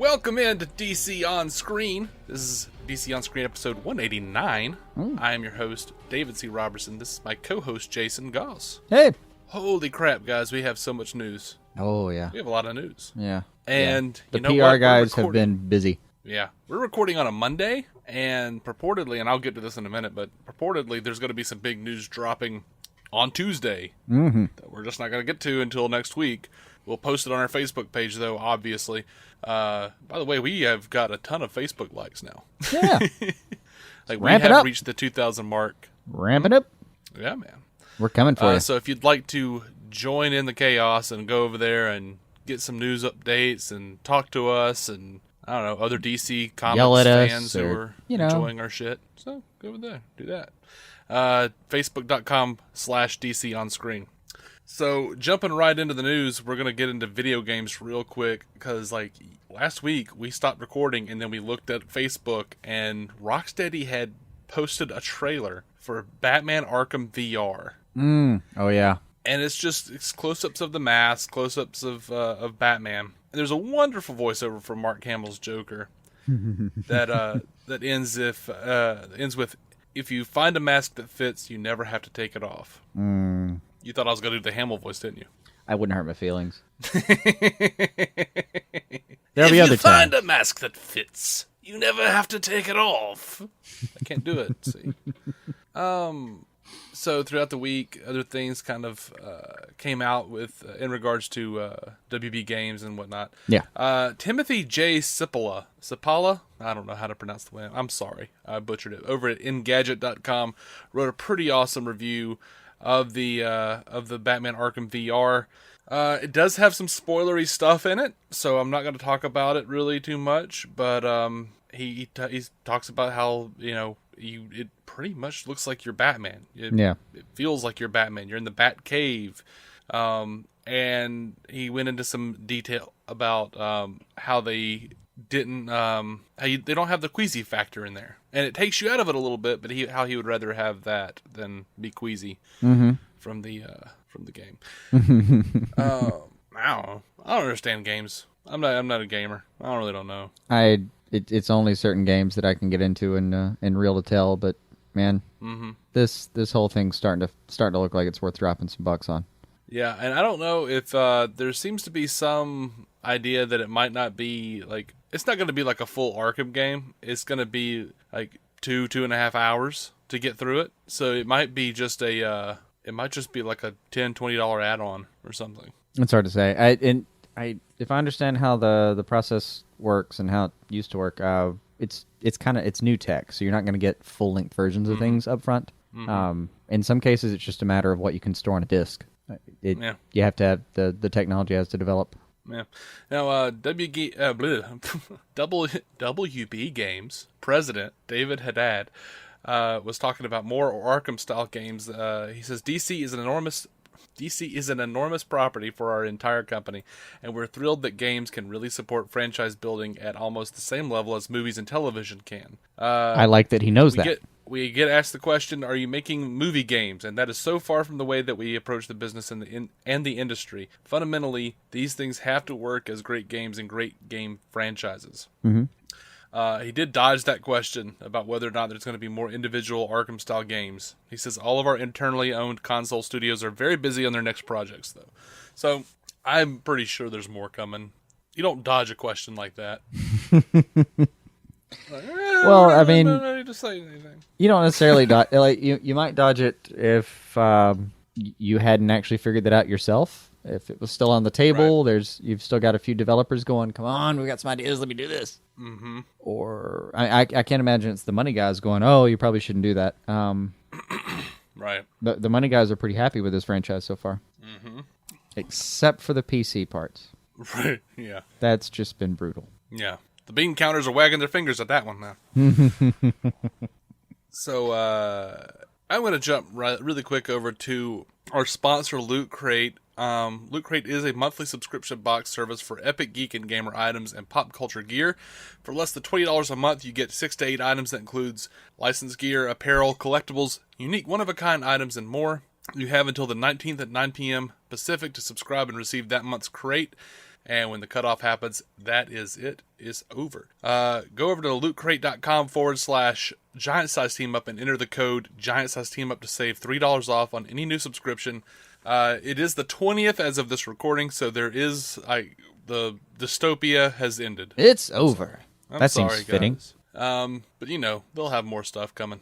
Welcome in to DC On Screen. This is DC On Screen episode 189. I am your host, David C. Robertson. This is my co-host, Jason Goss. Hey! Holy crap, guys, we have so much news. Oh, yeah. We have a lot of news. Yeah. And the you know PR what? guys have been busy. Yeah. We're recording on a Monday, and purportedly, and I'll get to this in a minute, but purportedly there's going to be some big news dropping on Tuesday that we're just not going to get to until next week. We'll post it on our Facebook page, though, obviously. By the way, we have got a ton of Facebook likes now. Yeah. Like we have reached the 2,000 mark. Ramp it up. Yeah, man. We're coming for you. So if you'd like to join in the chaos and go over there and get some news updates and talk to us and, I don't know, other DC Comics fans who are enjoying our shit, so go over there. Do that. Facebook.com/DC on screen. So, jumping right into the news, we're going to get into video games real quick, because, like, last week, we stopped recording, and then we looked at Facebook, and Rocksteady had posted a trailer for Batman Arkham VR. Oh, yeah. And it's close-ups of the mask, close-ups of Batman. And there's a wonderful voiceover from Mark Hamill's Joker that ends with, if you find a mask that fits, you never have to take it off. You thought I was going to do the Hamill voice, didn't you? I wouldn't hurt my feelings. If you find a mask that fits, you never have to take it off. I can't do it, see. So throughout the week, other things kind of came out with in regards to WB games and whatnot. Yeah. Timothy J. Cipala, I don't know how to pronounce the name. I'm sorry, I butchered it. Over at Engadget.com, wrote a pretty awesome review of the Batman Arkham VR. It does have some spoilery stuff in it, so I'm not going to talk about it really too much. But he talks about how it pretty much looks like you're Batman. It feels like you're Batman. You're in the Bat Cave, and he went into some detail about how they didn't they don't have the queasy factor in there, and it takes you out of it a little bit. But how he would rather have that than be queasy from the game. I don't understand games. I'm not a gamer. I don't know. It's only certain games that I can get into in real to tell, but man, this whole thing's starting to look like it's worth dropping some bucks on. Yeah, and I don't know if there seems to be some idea that it might not be like, it's not going to be like a full Arkham game. It's going to be like 2.5 hours to get through it. So it might be just like a $10-$20 add-on or something. It's hard to say. If I understand how the process works and how it used to work, it's new tech, so you're not going to get full length versions of things up front. In some cases, it's just a matter of what you can store on a disc. You have to have the technology has to develop. Yeah. Now, WB Games president David Haddad was talking about more Arkham-Style games. He says DC is an enormous property for our entire company, and we're thrilled that games can really support franchise building at almost the same level as movies and television can. I like that he knows that. We get asked the question, are you making movie games? And that is so far from the way that we approach the business and the industry. Fundamentally, these things have to work as great games and great game franchises. He did dodge that question about whether or not there's going to be more individual Arkham-style games. He says all of our internally owned console studios are very busy on their next projects, though. So I'm pretty sure there's more coming. You don't dodge a question like that. Well, I mean, you don't necessarily dodge. Like you might dodge it if you hadn't actually figured that out yourself. If it was still on the table, right. You've still got a few developers going, come on, we got some ideas, let me do this. Or I can't imagine it's the money guys going, oh, you probably shouldn't do that. Right. The money guys are pretty happy with this franchise so far. Except for the PC parts. Right, yeah. That's just been brutal. Yeah. The bean counters are wagging their fingers at that one now. So, I'm going to jump really quick over to our sponsor, Loot Crate. Loot Crate is a monthly subscription box service for epic geek and gamer items and pop culture gear. For less than $20 a month, you get 6 to 8 items that includes licensed gear, apparel, collectibles, unique one-of-a-kind items, and more. You have until the 19th at 9 p.m. Pacific to subscribe and receive that month's crate. And when the cutoff happens, that is it. It's over. Go over to lootcrate.com/giant size team up and enter the code giant size team up to save $3 off on any new subscription. It is the 20th as of this recording, so there is the dystopia has ended. It's over. I'm that sorry, seems fitting. guys. But they'll have more stuff coming.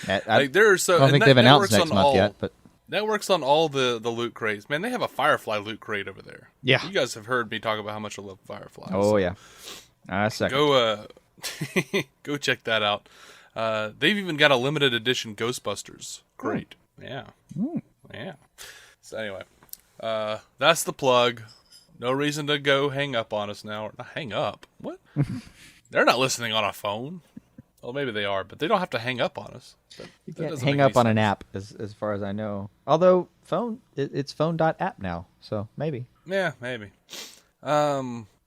I don't think they've announced next month yet, but that works on all the loot crates. Man, they have a Firefly loot crate over there. Yeah, you guys have heard me talk about how much I love Firefly. Oh yeah, second. Go check that out. They've even got a limited edition Ghostbusters crate. Yeah. Yeah. So anyway, that's the plug. No reason to go hang up on us now. Or not hang up. What? They're not listening on a phone. Well, maybe they are, but they don't have to hang up on us. You can't hang up on an app, as far as I know. Although it's phone.app now, so maybe. Yeah, maybe.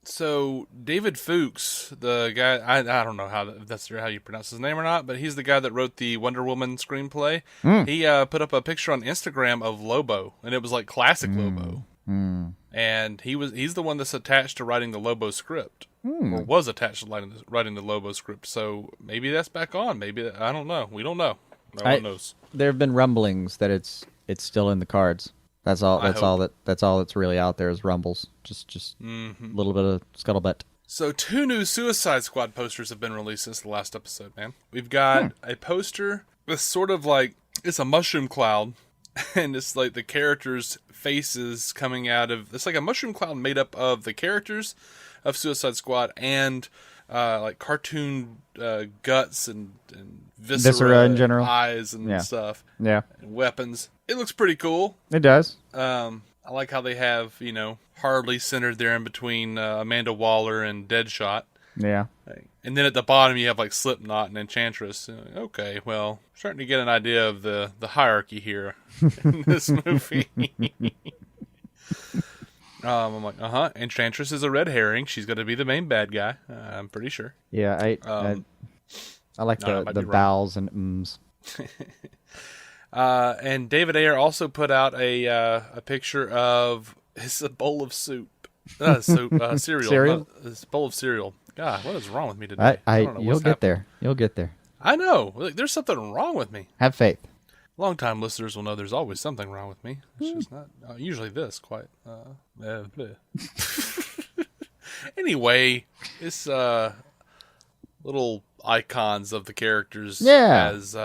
So David Fuchs, the guy, I don't know how you pronounce his name or not, but he's the guy that wrote the Wonder Woman screenplay. He put up a picture on Instagram of Lobo, and it was like classic Lobo. And he's the one that's attached to writing the Lobo script, or was attached to writing the Lobo script. So maybe that's back on. Maybe, I don't know. We don't know. No one knows. There have been rumblings that it's still in the cards. That's all that's really out there is rumbles. Just a little bit of scuttlebutt. So 2 new Suicide Squad posters have been released since the last episode, man. We've got a poster that's sort of like, it's a mushroom cloud, and it's like the characters' faces coming out of, it's like a mushroom cloud made up of the characters of Suicide Squad and like cartoon guts and viscera in general, eyes and stuff. Yeah. And weapons. It looks pretty cool. It does. I like how they have, Harley centered there in between Amanda Waller and Deadshot. Yeah. And then at the bottom you have like Slipknot and Enchantress. Okay, well, starting to get an idea of the hierarchy here in this movie. I'm like, Enchantress is a red herring. She's going to be the main bad guy. I'm pretty sure. Yeah, I like the vowels and ums. And David Ayer also put out a picture of it's a bowl of soup. Cereal. Cereal? It's a bowl of cereal. God, what is wrong with me today? I don't know. You'll get there. You'll get there. I know. There's something wrong with me. Have faith. Long-time listeners will know there's always something wrong with me. It's just not usually this quite. Anyway, it's little icons of the characters as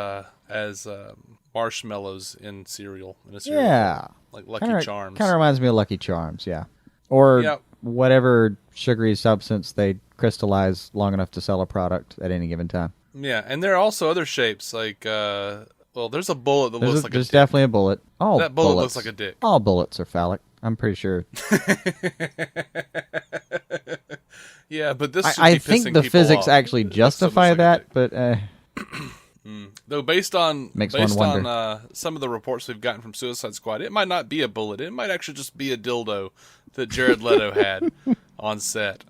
marshmallows in cereal. In a cereal, yeah, like Lucky Charms. Kind of reminds me of Lucky Charms, yeah. Or whatever sugary substance they crystallize long enough to sell a product at any given time. Yeah, and there are also other shapes like. There's a bullet that looks like a dick. There's definitely a bullet. Oh, that bullet looks like a dick. All bullets are phallic. I'm pretty sure. Yeah, but this should I be think pissing the people physics off. actually justify that, but though based on some of the reports we've gotten from Suicide Squad, it might not be a bullet. It might actually just be a dildo that Jared Leto had on set.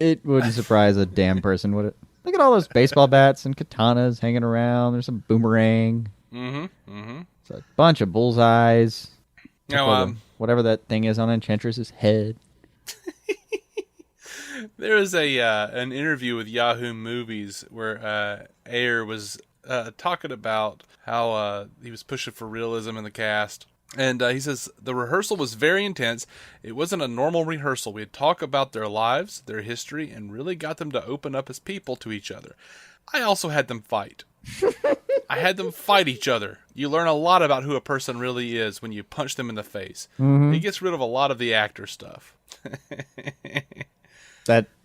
It wouldn't surprise a damn person, would it? Look at all those baseball bats and katanas hanging around. There's some boomerang. It's a bunch of bullseyes. Now, whatever that thing is on Enchantress's head. There is an interview with Yahoo Movies where Ayer was talking about how he was pushing for realism in the cast. And he says, the rehearsal was very intense. It wasn't a normal rehearsal. We had talked about their lives, their history, and really got them to open up as people to each other. I also had them fight. I had them fight each other. You learn a lot about who a person really is when you punch them in the face. He gets rid of a lot of the actor stuff.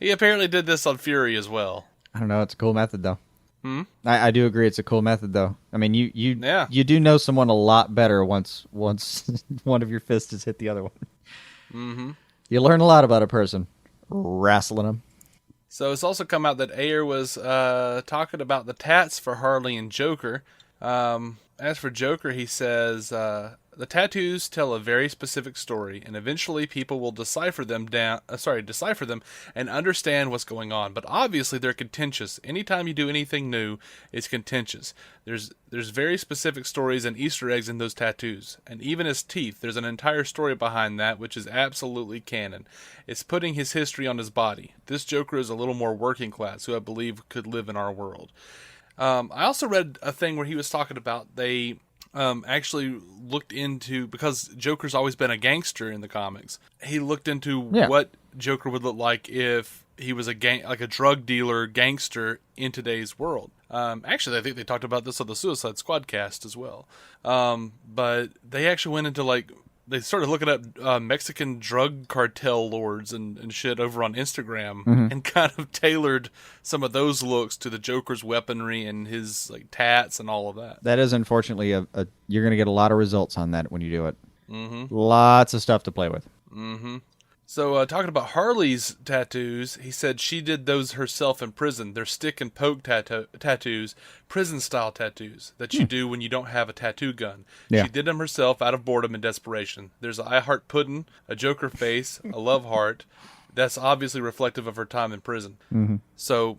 He apparently did this on Fury as well. I don't know. It's a cool method, though. I do agree it's a cool method, though. I mean, you do know someone a lot better once one of your fists has hit the other one. You learn a lot about a person, wrestling them. So it's also come out that Ayer was talking about the tats for Harley and Joker. As for Joker, he says, the tattoos tell a very specific story, and eventually people will decipher them and understand what's going on. But obviously they're contentious. Anytime you do anything new, it's contentious. There's very specific stories and Easter eggs in those tattoos. And even his teeth, there's an entire story behind that, which is absolutely canon. It's putting his history on his body. This Joker is a little more working class, who I believe could live in our world. I also read a thing where he was talking about they actually looked into, because Joker's always been a gangster in the comics, he looked into what Joker would look like if he was a drug dealer gangster in today's world. Actually, I think they talked about this on the Suicide Squad cast as well. But they actually went into they started looking up Mexican drug cartel lords and shit over on Instagram, and kind of tailored some of those looks to the Joker's weaponry and his tats and all of that. That is unfortunately you're going to get a lot of results on that when you do it. Lots of stuff to play with. So, talking about Harley's tattoos, he said she did those herself in prison. They're stick and poke tattoos, prison-style tattoos that you do when you don't have a tattoo gun. Yeah. She did them herself out of boredom and desperation. There's an I Heart Puddin', a Joker face, a love heart. That's obviously reflective of her time in prison. So,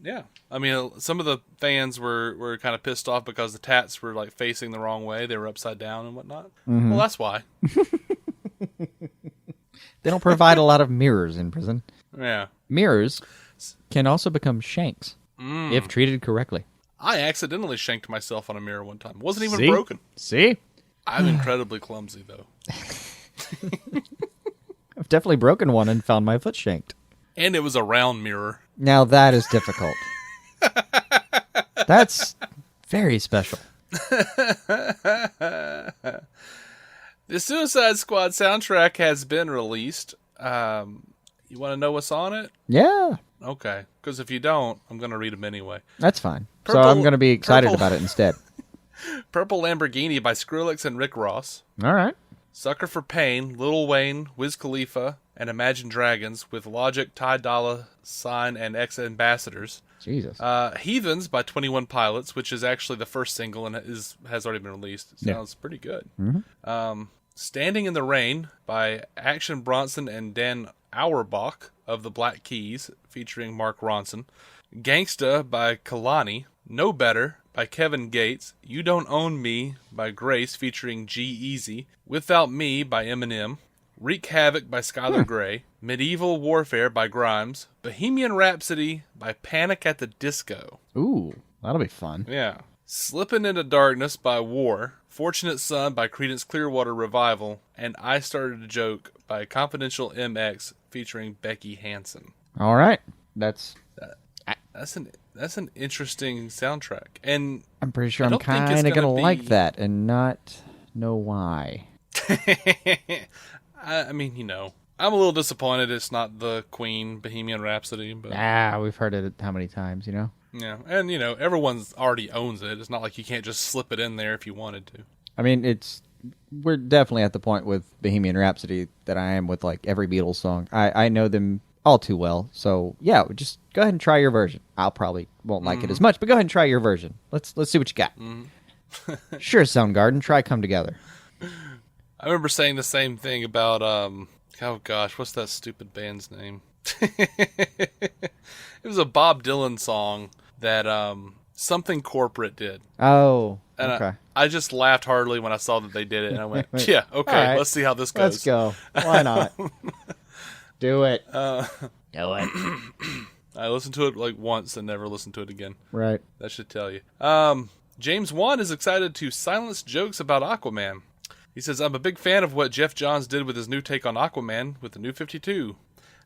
yeah. I mean, some of the fans were kind of pissed off because the tats were facing the wrong way. They were upside down and whatnot. Well, that's why. They don't provide a lot of mirrors in prison. Yeah. Mirrors can also become shanks if treated correctly. I accidentally shanked myself on a mirror one time. It wasn't even broken. See? I'm incredibly clumsy, though. I've definitely broken one and found my foot shanked. And it was a round mirror. Now that is difficult. That's very special. The Suicide Squad soundtrack has been released. You want to know what's on it? Yeah. Okay. Because if you don't, I'm going to read them anyway. That's fine. So I'm going to be excited about it instead. Purple Lamborghini by Skrillex and Rick Ross. All right. Sucker for Pain, Lil Wayne, Wiz Khalifa, and Imagine Dragons with Logic, Ty Dolla $ign, and Ex-Ambassadors. Jesus. Heathens by 21 Pilots, which is actually the first single and has already been released. It sounds pretty good. Standing in the Rain by Action Bronson and Dan Auerbach of the Black Keys, featuring Mark Ronson. Gangsta by Kalani. No Better by Kevin Gates. You Don't Own Me by Grace, featuring G-Eazy. Without Me by Eminem. Wreak Havoc by Skylar Grey. Medieval Warfare by Grimes. Bohemian Rhapsody by Panic at the Disco. Ooh, that'll be fun. Yeah. Slippin' Into Darkness by War. Fortunate Son by Creedence Clearwater Revival. And I Started a Joke by Confidential MX, featuring Becky Hansen. All right. That's an interesting soundtrack. And I'm pretty sure I'm kind of going to like that and not know why. I mean, I'm a little disappointed it's not the Queen Bohemian Rhapsody. But we've heard it how many times, Yeah, and, everyone's already owns it. It's not like you can't just slip it in there if you wanted to. I mean, we're definitely at the point with Bohemian Rhapsody that I am with, every Beatles song. I know them all too well, so, yeah, just go ahead and try your version. I'll probably won't like it as much, but go ahead and try your version. Let's see what you got. Sure, Soundgarden, try Come Together. I remember saying the same thing about, oh gosh, what's that stupid band's name? It was a Bob Dylan song that Something Corporate did. Oh, and okay. I just laughed heartily when I saw that they did it, and I went, yeah, okay, right. Let's see how this goes. Let's go. Why not? Do it. Do it. I listened to it once and never listened to it again. Right. That should tell you. James Wan is excited to silence jokes about Aquaman. He says, I'm a big fan of what Jeff Johns did with his new take on Aquaman with the New 52.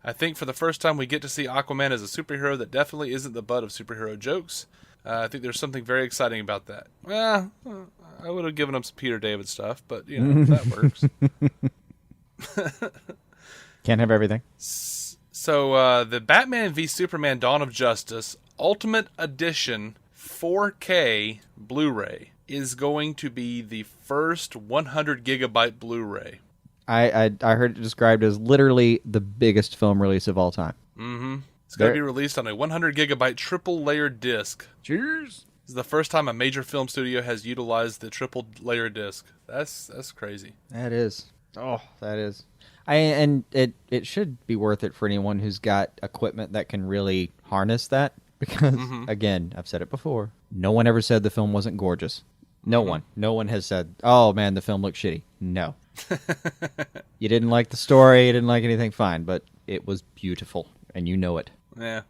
I think for the first time we get to see Aquaman as a superhero that definitely isn't the butt of superhero jokes. I think there's something very exciting about that. Well, I would have given him some Peter David stuff, but, that works. Can't have everything. So, the Batman v Superman Dawn of Justice Ultimate Edition 4K Blu-ray is going to be the first 100 gigabyte Blu-ray. I heard it described as literally the biggest film release of all time. Mm-hmm. It's going to be released on a 100 gigabyte triple layered disc. Cheers. This is the first time a major film studio has utilized the triple layer disc. That's crazy. That is. Oh, that is. And it should be worth it for anyone who's got equipment that can really harness that. Because, again, I've said it before, no one ever said the film wasn't gorgeous. No one. No one has said, oh, man, the film looks shitty. No. You didn't like the story, you didn't like anything, fine, but it was beautiful, and you know it. Yeah.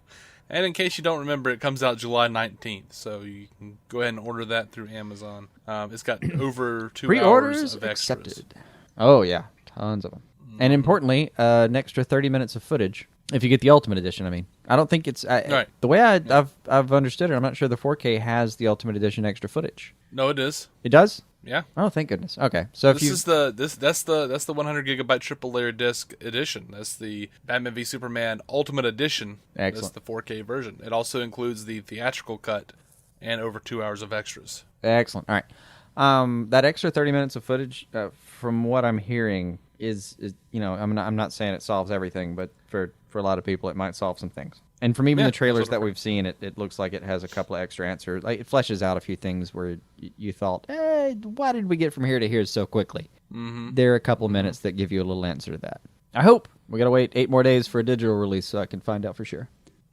And in case you don't remember, it comes out July 19th, so you can go ahead and order that through Amazon. It's got over 2 hours of extras. Accepted. Oh, yeah. Tons of them. And importantly, an extra 30 minutes of footage. If you get the Ultimate Edition, I mean. I don't think it's... right. The way I've understood it, I'm not sure the 4K has the Ultimate Edition extra footage. No, it is. It does? Yeah. Oh, thank goodness. Okay. So if that's the 100 gigabyte triple layer disc edition. That's the Batman v Superman Ultimate Edition. Excellent. That's the 4K version. It also includes the theatrical cut and over 2 hours of extras. Excellent. All right. That extra 30 minutes of footage, from what I'm hearing, is I'm not saying it solves everything, but for a lot of people, it might solve some things. And from even the trailers that we've seen, it looks like it has a couple of extra answers. Like, it fleshes out a few things where you thought, why did we get from here to here so quickly? Mm-hmm. There are a couple of minutes that give you a little answer to that. I hope. We got to wait 8 more days for a digital release so I can find out for sure.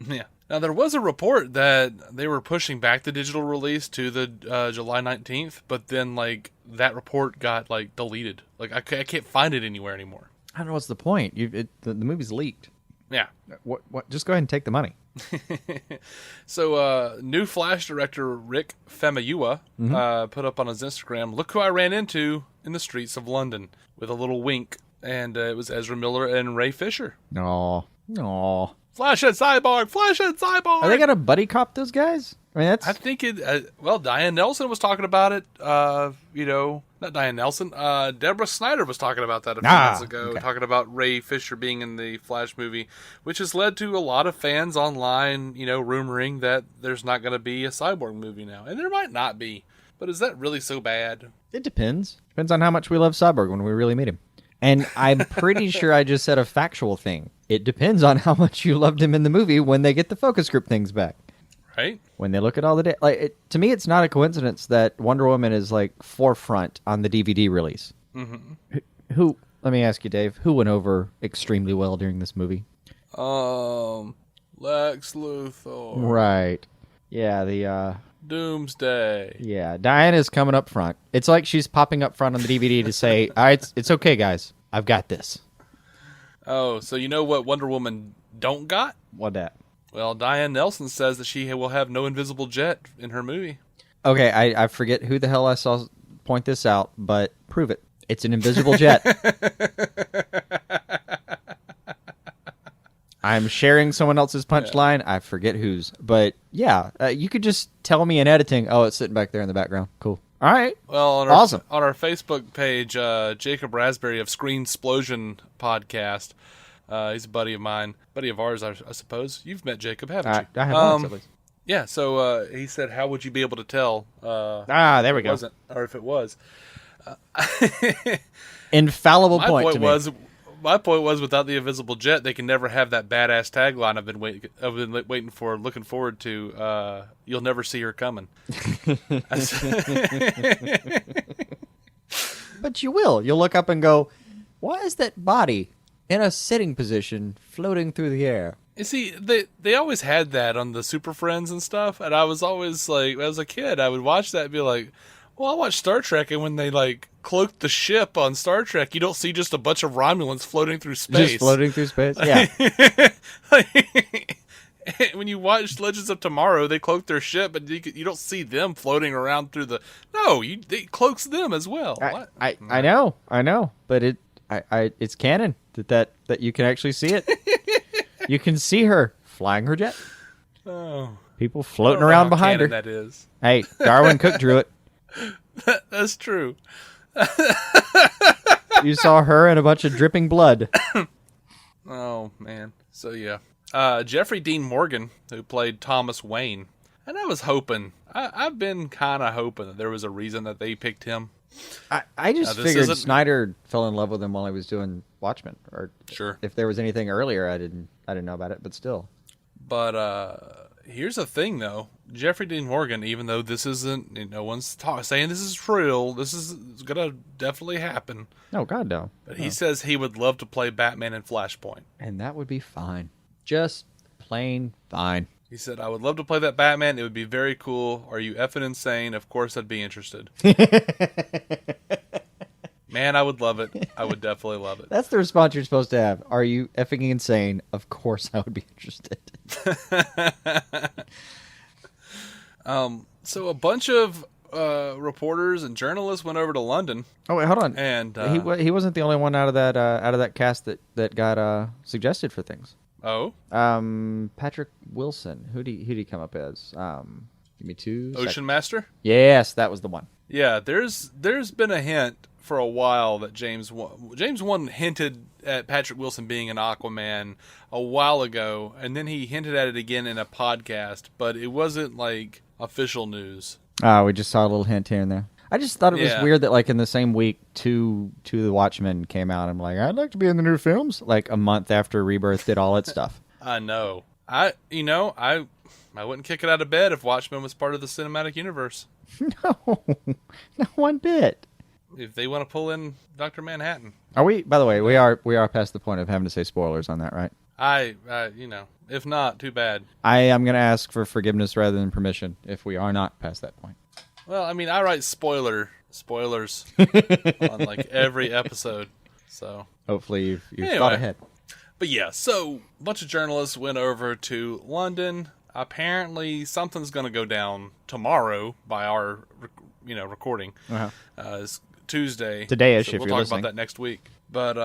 Yeah. Now, there was a report that they were pushing back the digital release to the July 19th, but then, that report got, deleted. I can't find it anywhere anymore. I don't know what's the point. The movie's leaked. Yeah. What? Just go ahead and take the money. So, new Flash director Rick Famuyiwa put up on his Instagram, "Look who I ran into in the streets of London," with a little wink, and it was Ezra Miller and Ray Fisher. No. Flash and Cyborg! Flash and Cyborg! Are they got a buddy cop, those guys? I mean, I think it... Diane Nelson was talking about it. Not Diane Nelson. Deborah Snyder was talking about that a few months ago, talking about Ray Fisher being in the Flash movie, which has led to a lot of fans online, rumoring that there's not going to be a Cyborg movie now. And there might not be. But is that really so bad? It depends. Depends on how much we love Cyborg when we really meet him. And I'm pretty sure I just said a factual thing. It depends on how much you loved him in the movie when they get the focus group things back. Right? When they look at all the... to me, it's not a coincidence that Wonder Woman is, forefront on the DVD release. Mm-hmm. Who... Let me ask you, Dave. Who went over extremely well during this movie? Lex Luthor. Right. Yeah, the... Doomsday. Yeah, Diane is coming up front. It's like she's popping up front on the DVD to say, all right, it's okay, guys. I've got this. Oh, so you know what Wonder Woman don't got? What that? Well, Diane Nelson says that she will have no invisible jet in her movie. Okay, I forget who the hell I saw point this out, but prove it. It's an invisible jet. I'm sharing someone else's punchline. Yeah. I forget whose. But, yeah, you could just tell me in editing, oh, it's sitting back there in the background. Cool. All right. Well, awesome. On our Facebook page, Jacob Raspberry of Screensplosion Podcast, he's a buddy of mine. Buddy of ours, I suppose. You've met Jacob, haven't you? I have once, at least. Yeah, so he said, how would you be able to tell? There we go. Wasn't, or if it was. Infallible point to me. My point was, without the invisible jet, they can never have that badass tagline I've been waiting for, looking forward to. You'll never see her coming. But you will. You'll look up and go, why is that body in a sitting position floating through the air? You see, they always had that on the Super Friends and stuff, and I was always like, as a kid, I would watch that and be like, well, I watched Star Trek, and when they cloaked the ship on Star Trek, you don't see just a bunch of Romulans floating through space. Just floating through space? Yeah. When you watch Legends of Tomorrow, they cloak their ship, but you don't see them floating around through the... No, it cloaks them as well. I know, but it's canon that you can actually see it. You can see her flying her jet. Oh. People floating around behind her. That is. Hey, Darwin Cook drew it. That's true. You saw her and a bunch of dripping blood. Oh, man. So, yeah. Jeffrey Dean Morgan, who played Thomas Wayne. And I was hoping, I've been kind of hoping that there was a reason that they picked him. I just figured Snyder fell in love with him while he was doing Watchmen. Or sure. If there was anything earlier, I didn't know about it, but still. But Here's the thing, though. Jeffrey Dean Morgan, even though this isn't, no one's saying this is real, this is going to definitely happen. Oh, God, no. But he says he would love to play Batman in Flashpoint. And that would be fine. Just plain fine. He said, I would love to play that Batman. It would be very cool. Are you effing insane? Of course I'd be interested. Man, I would love it. I would definitely love it. That's the response you're supposed to have. Are you effing insane? Of course I would be interested. So a bunch of reporters and journalists went over to London. Oh, wait, hold on. And he wasn't the only one out of that cast that got suggested for things. Oh? Patrick Wilson. Who'd he come up as? Give me 2 Ocean seconds. Master? Yes, that was the one. Yeah, there's been a hint for a while that James Wan hinted at Patrick Wilson being an Aquaman a while ago, and then he hinted at it again in a podcast, but it wasn't like official news. We just saw a little hint here and there. I just thought it was weird that like in the same week two The Watchmen came out. I'm like, I'd like to be in the new films. Like a month after Rebirth did all its stuff. I know. I wouldn't kick it out of bed if Watchmen was part of the cinematic universe. No, not one bit. If they want to pull in Dr. Manhattan. Are we? By the way, we are past the point of having to say spoilers on that, right? If not, too bad. I am going to ask for forgiveness rather than permission if we are not past that point. Well, I mean, I write spoilers on like every episode, so hopefully you've anyway, thought ahead. But yeah, so a bunch of journalists went over to London. Apparently, something's going to go down tomorrow by our recording. Uh-huh. It's Tuesday. Today-ish, so if we'll you're talk listening. about that next week. But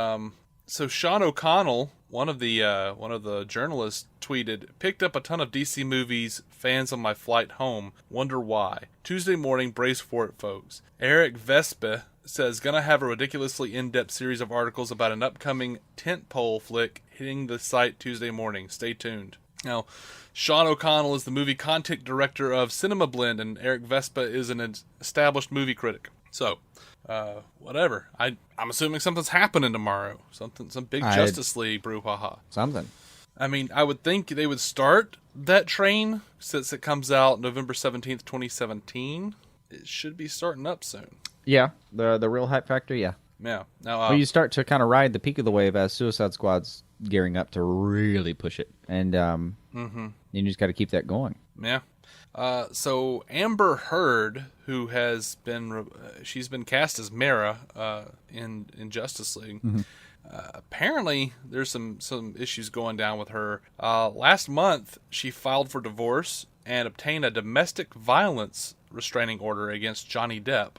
so Sean O'Connell, one of the journalists, tweeted, "Picked up a ton of DC movies. Fans on my flight home. Wonder why. Tuesday morning, brace for it, folks." Eric Vespa says gonna have a ridiculously in-depth series of articles about an upcoming tentpole flick hitting the site Tuesday morning. Stay tuned. Now, Sean O'Connell is the movie content director of Cinema Blend, and Eric Vespa is an established movie critic. So, whatever. I'm assuming something's happening tomorrow. Some big Justice League brouhaha. Something. I mean, I would think they would start that train since it comes out November 17th, 2017. It should be starting up soon. Yeah, the real hype factor, yeah. Yeah. Now, well, you start to kind of ride the peak of the wave as Suicide Squad's gearing up to really push it. And you just got to keep that going. Yeah. So Amber Heard, who has been she's been cast as Mara in Justice League. Mm-hmm. Apparently, there's some issues going down with her. Last month, she filed for divorce and obtained a domestic violence restraining order against Johnny Depp.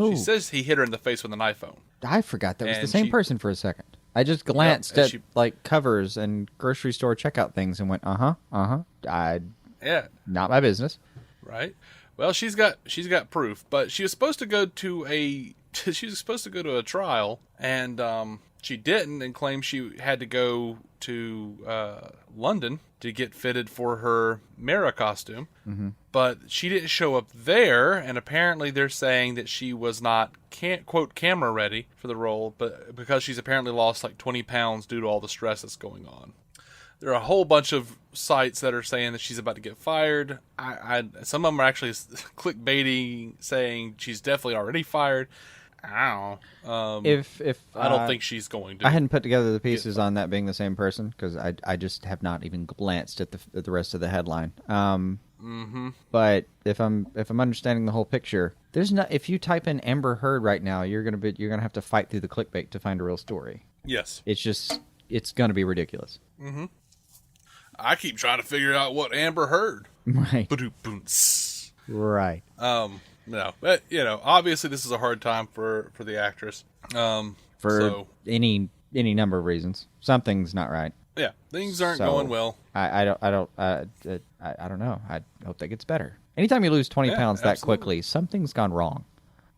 She says he hit her in the face with an iPhone. I forgot that was the same person for a second. I just glanced at like covers and grocery store checkout things and went, Yeah, not my business. Right. Well, she's got proof, but she was supposed to go to a trial, and she didn't, and claimed she had to go to London to get fitted for her Mara costume. Mm-hmm. But she didn't show up there, and apparently they're saying that she was not quote camera ready for the role, but because she's apparently lost like 20 pounds due to all the stress that's going on. There are a whole bunch of sites that are saying that she's about to get fired. Some of them are actually clickbaiting, saying she's definitely already fired. I don't know. If I don't think she's going to. I hadn't put together the pieces on that being the same person because I just have not even glanced at the rest of the headline. But if I'm understanding the whole picture, there's not. If you type in Amber Heard right now, you're gonna have to fight through the clickbait to find a real story. Yes, it's gonna be ridiculous. Mm-hmm. I keep trying to figure out what Amber Heard. Right. Right. No, but obviously this is a hard time for the actress. For any number of reasons, something's not right. Yeah, things aren't going well. I don't know. I hope that gets better. Anytime you lose 20 pounds that quickly, something's gone wrong.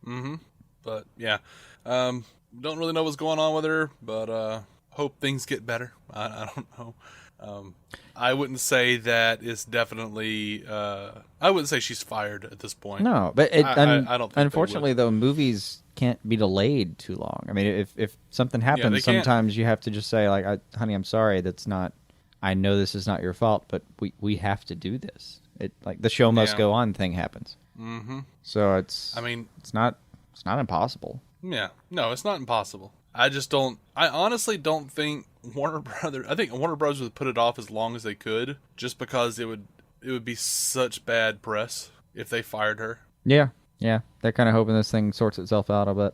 Mm-hmm. But yeah, don't really know what's going on with her, but hope things get better. I don't know. I wouldn't say that it's definitely. I wouldn't say she's fired at this point. No, but I don't think unfortunately, though, movies can't be delayed too long. I mean, if something happens, sometimes you have to just say, like, honey, I'm sorry, that's not I know this is not your fault, but we have to do this. It like the show must go on thing happens. Mm-hmm. So it's not impossible. Yeah. No, it's not impossible. I honestly don't think I think Warner Brothers would put it off as long as they could, just because it would be such bad press if they fired her. Yeah. They're kind of hoping this thing sorts itself out a bit.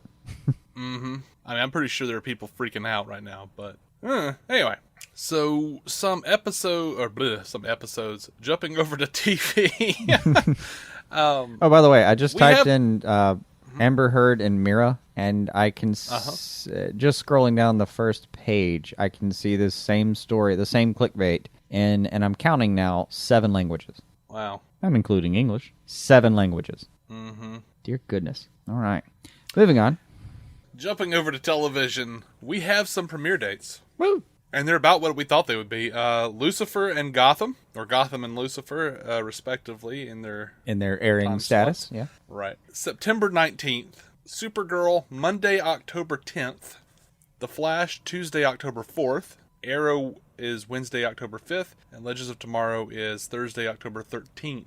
Mm-hmm. I mean, I'm pretty sure there are people freaking out right now, but anyway. So some episodes jumping over to TV. Oh, by the way, I just typed in Amber Heard and Mira, and I can just scrolling down the first page, I can see this same story, the same clickbait, and I'm counting now 7 languages. Wow. I'm including English. 7 languages. Mm-hmm. Dear goodness. All right. Moving on. Jumping over to television, we have some premiere dates. Woo! And they're about what we thought they would be. Lucifer and Gotham, or Gotham and Lucifer, respectively, in their airing status. Yeah. Right. September 19th. Supergirl, Monday, October 10th. The Flash, Tuesday, October 4th. Arrow is Wednesday, October 5th. And Legends of Tomorrow is Thursday, October 13th.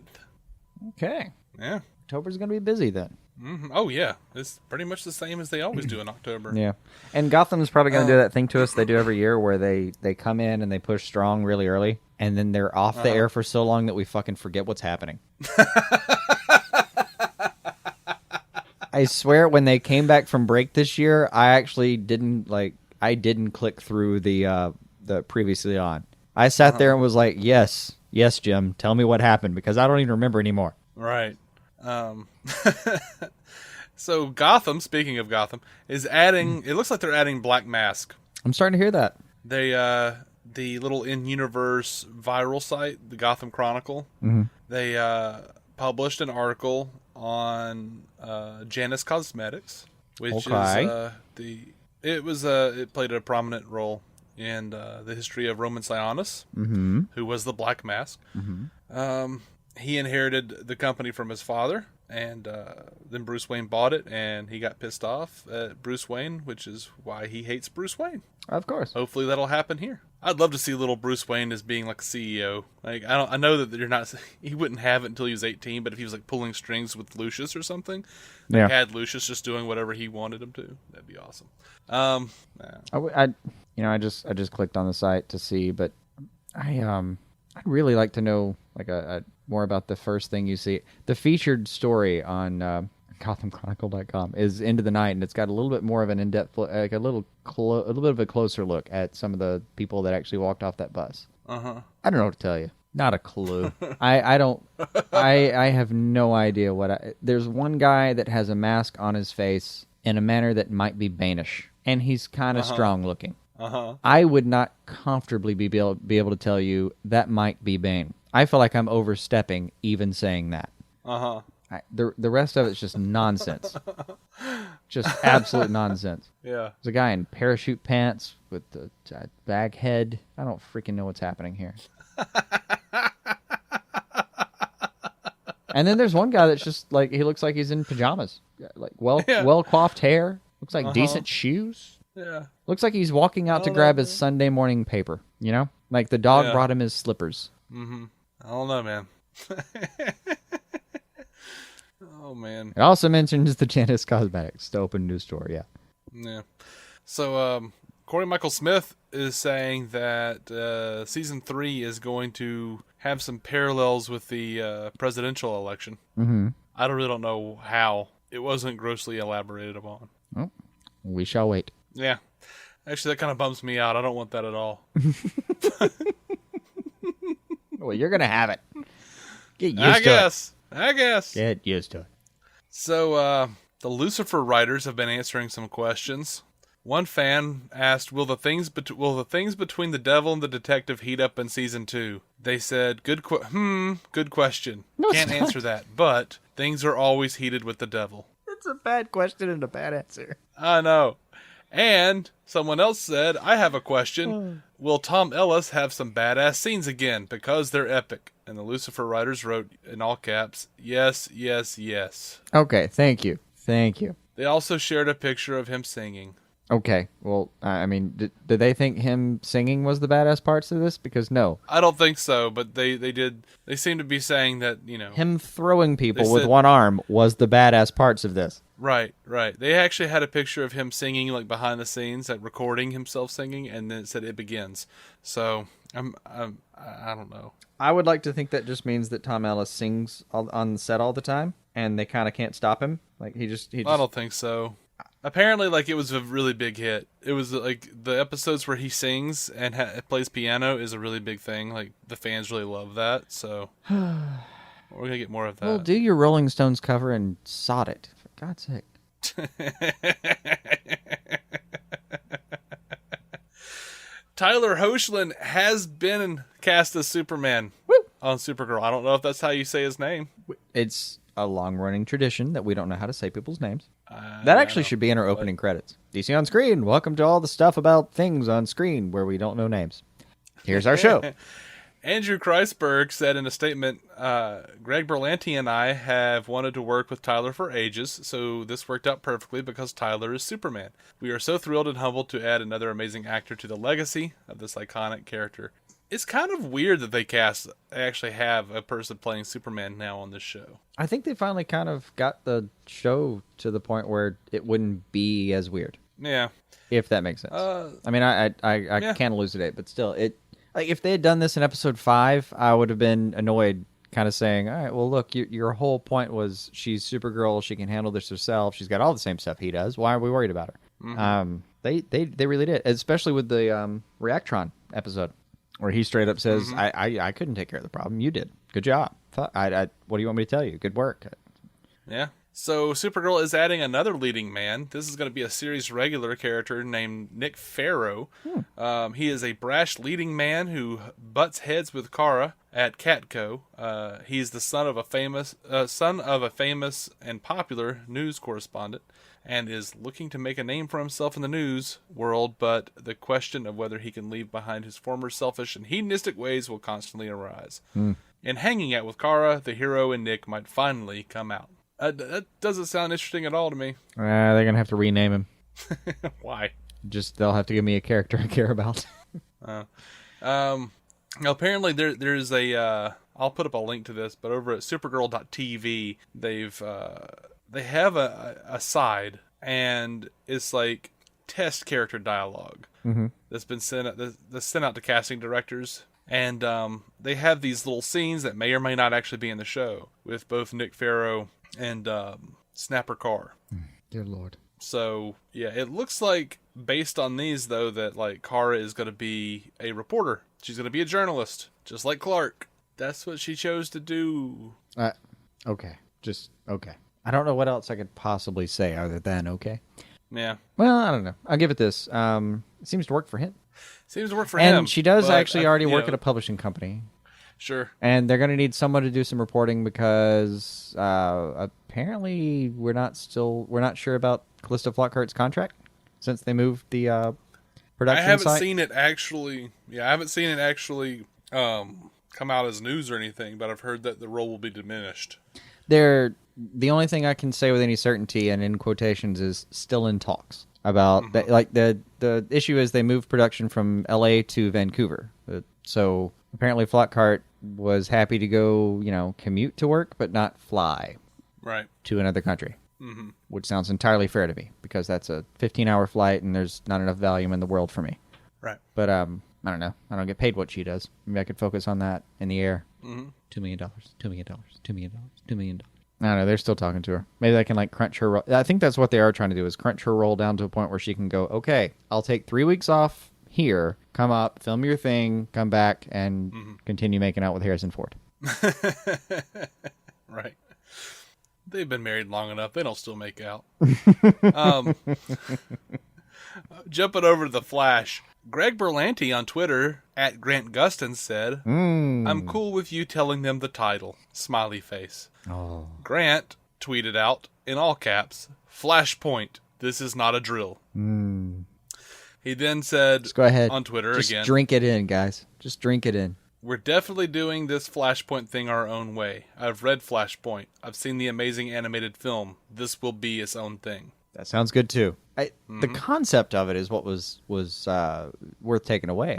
Okay. Yeah. October's going to be busy then. Mm-hmm. Oh, yeah. It's pretty much the same as they always do in October. Yeah. And Gotham's probably going to do that thing to us they do every year where they come in and they push strong really early, and then they're off the air for so long that we fucking forget what's happening. I swear, when they came back from break this year, I actually didn't click through the previously on. I sat there and was like, yes, Jim, tell me what happened, because I don't even remember anymore. Right. So Gotham, speaking of Gotham, is adding, it looks like they're adding Black Mask. I'm starting to hear that. They, the little in-universe viral site, the Gotham Chronicle, they published an article on Janus Cosmetics, which is it played a prominent role in the history of Roman Sionis, who was the Black Mask. He inherited the company from his father, and then Bruce Wayne bought it, and he got pissed off at Bruce Wayne, which is why he hates Bruce Wayne. Of course. Hopefully that'll happen here. I'd love to see little Bruce Wayne as being like a CEO. Like, I know that you're not. He wouldn't have it until he was 18, but if he was like pulling strings with Lucius or something, had Lucius just doing whatever he wanted him to, that'd be awesome. I just clicked on the site to see, but I'd really like to know more about the first thing you see. The featured story on GothamChronicle.com is Into the Night, and it's got a little bit more of an in-depth look, like a little bit of a closer look at some of the people that actually walked off that bus. I don't know what to tell you. Not a clue. I have no idea there's one guy that has a mask on his face in a manner that might be Banish, and he's kind of strong looking. I would not comfortably be able to tell you that might be Bane. I feel like I'm overstepping even saying that. The rest of it's just nonsense. Just absolute nonsense. Yeah. There's a guy in parachute pants with the bag head. I don't freaking know what's happening here. And then there's one guy that's just like, he looks like he's in pajamas. Like well coiffed hair. Looks like decent shoes. Yeah. Looks like he's walking out to grab his Sunday morning paper, you know? Like the dog brought him his slippers. I don't know, man. Oh, man. It also mentions the Janus Cosmetics to open a new store, Yeah. So, Corey Michael Smith is saying that season 3 is going to have some parallels with the presidential election. I really don't know how. It wasn't grossly elaborated upon. Oh, we shall wait. Yeah. Actually, that kind of bums me out. I don't want that at all. Well, you're going to have it. Get used to it. I guess. Get used to it. So, the Lucifer writers have been answering some questions. One fan asked, will the things between the devil and the detective heat up in season 2? They said, good question. No, Can't answer that, but things are always heated with the devil. It's a bad question and a bad answer. I know. And someone else said, I have a question. Will Tom Ellis have some badass scenes again? Because they're epic. And the Lucifer writers wrote in all caps, yes, yes, yes. Okay, thank you. They also shared a picture of him singing. Okay, well, I mean, did they think him singing was the badass parts of this? Because no. I don't think so, but they seem to be saying that, Him throwing people with said, one arm was the badass parts of this. Right. They actually had a picture of him singing, like behind the scenes, like recording himself singing, and then it said it begins. So I don't know. I would like to think that just means that Tom Ellis sings on the set all the time, and they kind of can't stop him. Like he just. I don't think so. Apparently, like, it was a really big hit. It was like the episodes where he sings and plays piano is a really big thing. Like the fans really love that. So we're gonna get more of that. Well, do your Rolling Stones cover and sod it, for God's sake. Tyler Hoechlin has been cast as Superman on Supergirl. I don't know if that's how you say his name. It's a long-running tradition that we don't know how to say people's names. That actually should be in our opening credits. DC on Screen, welcome to all the stuff about things on screen where we don't know names. Here's our show. Andrew Kreisberg said in a statement, Greg Berlanti and I have wanted to work with Tyler for ages, so this worked out perfectly because Tyler is Superman. We are so thrilled and humbled to add another amazing actor to the legacy of this iconic character. It's kind of weird that they actually have a person playing Superman now on this show. I think they finally kind of got the show to the point where it wouldn't be as weird. Yeah. If that makes sense. I mean, I can't elucidate, but still, like if they had done this in episode 5, I would have been annoyed, kind of saying, all right, well, look, your whole point was she's Supergirl, she can handle this herself, she's got all the same stuff he does, why are we worried about her? Mm-hmm. They really did, especially with the Reactron episode, where he straight up says, I couldn't take care of the problem, you did. Good job. What do you want me to tell you? Good work. Yeah. So Supergirl is adding another leading man. This is going to be a series regular character named Nick Farrow. He is a brash leading man who butts heads with Kara at Catco. He's the son of a famous and popular news correspondent, and is looking to make a name for himself in the news world, but the question of whether he can leave behind his former selfish and hedonistic ways will constantly arise. In hanging out with Kara, the hero and Nick might finally come out. That doesn't sound interesting at all to me. They're going to have to rename him. Why? Just, they'll have to give me a character I care about. Apparently there's a, I'll put up a link to this, but over at supergirl.tv, they have a side, and it's like test character dialogue that's been sent out to casting directors. And they have these little scenes that may or may not actually be in the show with both Nick Farrow and Snapper Carr. Dear Lord. So, yeah, it looks like, based on these, though, that, like, Kara is going to be a reporter. She's going to be a journalist, just like Clark. That's what she chose to do. Okay. Just, okay. I don't know what else I could possibly say other than okay. Yeah. Well, I don't know. I'll give it this. It seems to work for him. Seems to work for him. And she does actually already work at a publishing company. Sure. And they're going to need someone to do some reporting because apparently we're not sure about Callisto Flockhart's contract since they moved the production I haven't site. seen it actually. Yeah, I haven't seen it actually come out as news or anything, but I've heard that the role will be diminished. The only thing I can say with any certainty and in quotations is still in talks about that. Like the issue is they moved production from LA to Vancouver. So apparently Flockhart was happy to go, commute to work, but not fly to another country, which sounds entirely fair to me because that's a 15-hour flight and there's not enough volume in the world for me. Right. But I don't know. I don't get paid what she does. Maybe I could focus on that in the air. $2 million, $2 million, $2 million, $2 million. I don't know. They're still talking to her. Maybe they can crunch her. I think that's what they are trying to do is crunch her roll down to a point where she can go, okay, I'll take 3 weeks off here, come up, film your thing, come back, and continue making out with Harrison Ford. Right. They've been married long enough. They don't still make out. Jumping over to The Flash, Greg Berlanti on Twitter, at Grant Gustin, said, I'm cool with you telling them the title. Smiley face. Oh. Grant tweeted out, in all caps, Flashpoint, this is not a drill. He then said, just go ahead on Twitter just again, drink it in, guys. Just drink it in. We're definitely doing this Flashpoint thing our own way. I've read Flashpoint. I've seen the amazing animated film. This will be its own thing. That sounds good too. The concept of it is what was worth taking away.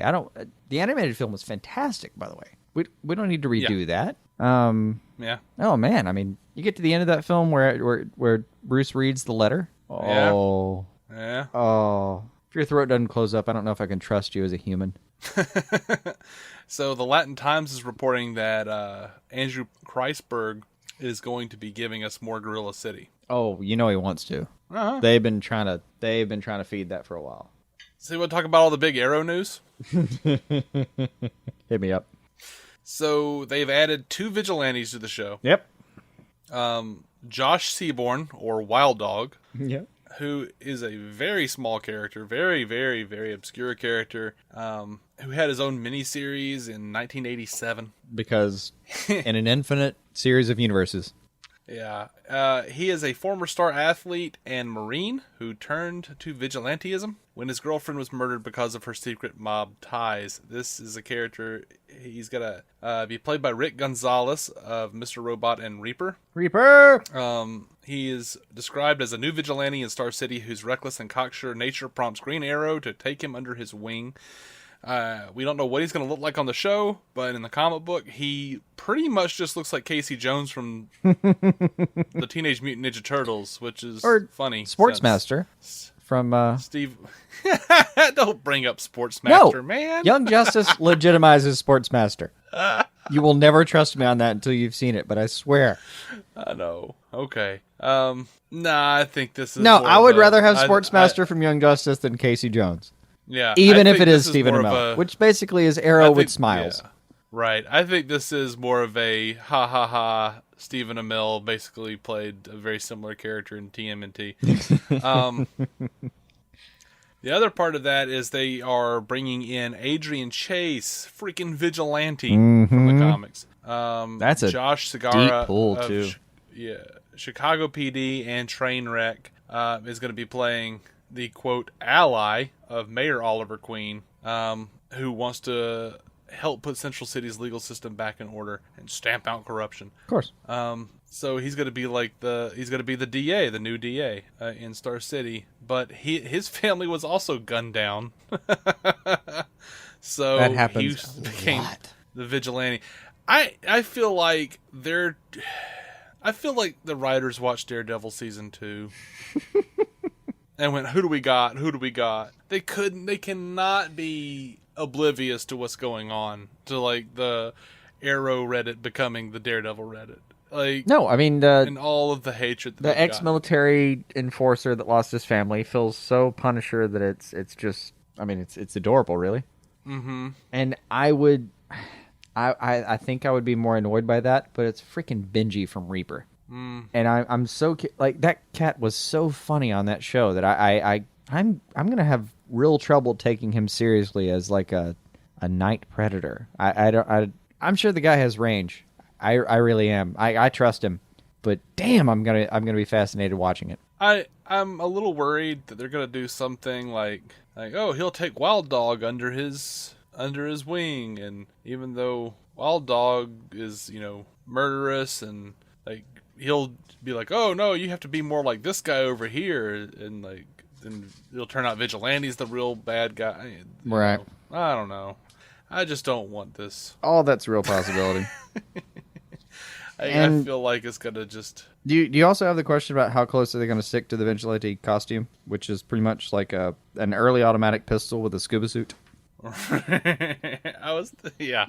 The animated film was fantastic, by the way. We don't need to redo that. Yeah. Oh man, I mean, you get to the end of that film where Bruce reads the letter. Oh. Yeah. Oh. If your throat doesn't close up, I don't know if I can trust you as a human. So the Latin Times is reporting that Andrew Kreisberg is going to be giving us more Gorilla City. Oh, you know he wants to. Uh-huh. They've been trying to feed that for a while. So you want to talk about all the big Arrow news? Hit me up. So they've added 2 vigilantes to the show. Yep. Josh Seaborn, or Wild Dog. Yep. Who is a very small character, very, very, very obscure character, who had his own miniseries in 1987. Because in an infinite series of universes. Yeah. He is a former star athlete and Marine who turned to vigilantism when his girlfriend was murdered because of her secret mob ties. This is a character, he's going to be played by Rick Gonzalez of Mr. Robot and Reaper. Reaper! He is described as a new vigilante in Star City whose reckless and cocksure nature prompts Green Arrow to take him under his wing. We don't know what he's going to look like on the show, but in the comic book, he pretty much just looks like Casey Jones from the Teenage Mutant Ninja Turtles, which is funny. Sportsmaster from Steve. Don't bring up Sportsmaster, man. Young Justice legitimizes Sportsmaster. You will never trust me on that until you've seen it, but I swear. I know. Okay. Nah, I think this is. No, I would rather have Sportsmaster from Young Justice than Casey Jones. Yeah, even if it is Stephen Amell, which basically is Arrow with smiles. Yeah, right. I think this is more of a ha ha ha. Stephen Amell basically played a very similar character in TMNT. The other part of that is they are bringing in Adrian Chase, freaking vigilante from the comics. That's a Josh Segarra deep pull too. Chicago PD and Trainwreck is going to be playing the quote ally of Mayor Oliver Queen, who wants to help put Central City's legal system back in order and stamp out corruption. Of course. So he's going to be the DA, the new DA in Star City. But his family was also gunned down. So that happens he became the vigilante. I feel like the writers watched Daredevil season 2. And went, who do we got? Who do we got? They cannot be oblivious to what's going on, to like the Arrow Reddit becoming the Daredevil Reddit. Like, no, I mean, and all of the hatred. The ex-military enforcer that lost his family feels so Punisher that it's just, I mean, it's adorable, really. Mm-hmm. And I think I would be more annoyed by that, but it's freaking Benji from Reaper. And I'm so like, that cat was so funny on that show that I'm gonna have real trouble taking him seriously as like a night predator. I'm sure the guy has range. I really am. I trust him, but damn, I'm gonna be fascinated watching it. I'm a little worried that they're gonna do something like oh, he'll take Wild Dog under his wing, and even though Wild Dog is murderous and like, he'll be like, oh no, you have to be more like this guy over here, and like then it'll turn out Vigilante's the real bad guy. Right. I don't know. I just don't want this. Oh, that's a real possibility. I feel like it's gonna just. Do you also have the question about how close are they going to stick to the vigilante costume, which is pretty much like an early automatic pistol with a scuba suit? Yeah.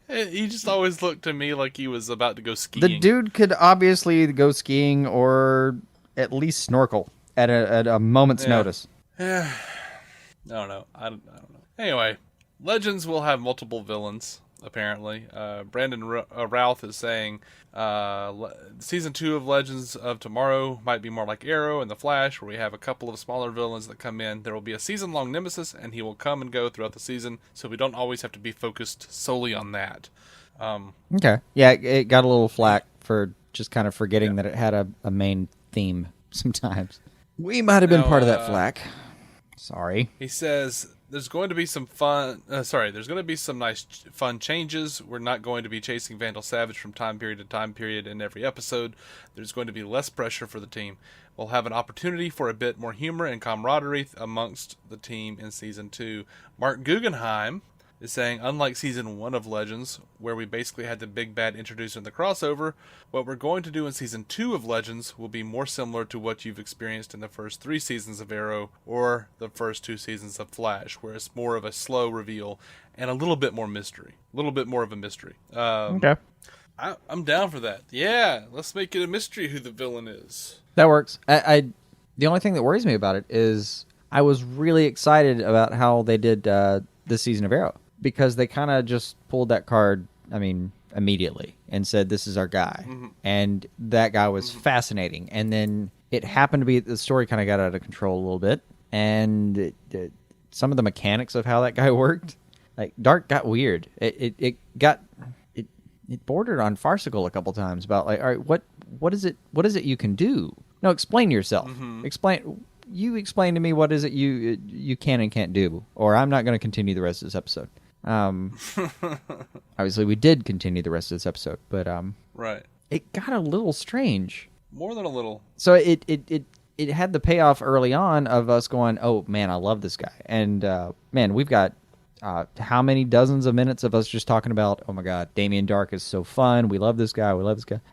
He just always looked to me like he was about to go skiing. The dude could obviously go skiing or at least snorkel at a moment's notice. Yeah. I don't know. Anyway, Legends will have multiple villains, apparently. Brandon Routh is saying Season 2 of Legends of Tomorrow might be more like Arrow and The Flash, where we have a couple of smaller villains that come in. There will be a season-long nemesis, and he will come and go throughout the season, so we don't always have to be focused solely on that. Okay. Yeah, it got a little flack for just kind of forgetting that it had a main theme sometimes. We might have been part of that flack. Sorry. He says There's going to be some fun. There's going to be some nice, fun changes. We're not going to be chasing Vandal Savage from time period to time period in every episode. There's going to be less pressure for the team. We'll have an opportunity for a bit more humor and camaraderie amongst the team in Season 2. Mark Guggenheim is saying, unlike Season 1 of Legends, where we basically had the big bad introduced in the crossover, what we're going to do in Season 2 of Legends will be more similar to what you've experienced in the first 3 seasons of Arrow or the first 2 seasons of Flash, where it's more of a slow reveal and a little bit more mystery. A little bit more of a mystery. Okay. I'm down for that. Yeah, let's make it a mystery who the villain is. That works. The only thing that worries me about it is I was really excited about how they did this season of Arrow. Because they kind of just pulled that card, immediately and said, this is our guy. Mm-hmm. And that guy was fascinating. And then it happened to be the story kind of got out of control a little bit. And some of the mechanics of how that guy worked, like Dark got weird. It bordered on farcical a couple times about like, all right, what is it you can do? No, explain yourself. Mm-hmm. Explain to me what is it you can and can't do, or I'm not going to continue the rest of this episode. Obviously we did continue the rest of this episode, but right, it got a little strange, more than a little. So it had the payoff early on of us going, oh man, I love this guy, and man, we've got how many dozens of minutes of us just talking about, oh my god, Damien Dark is so fun, we love this guy,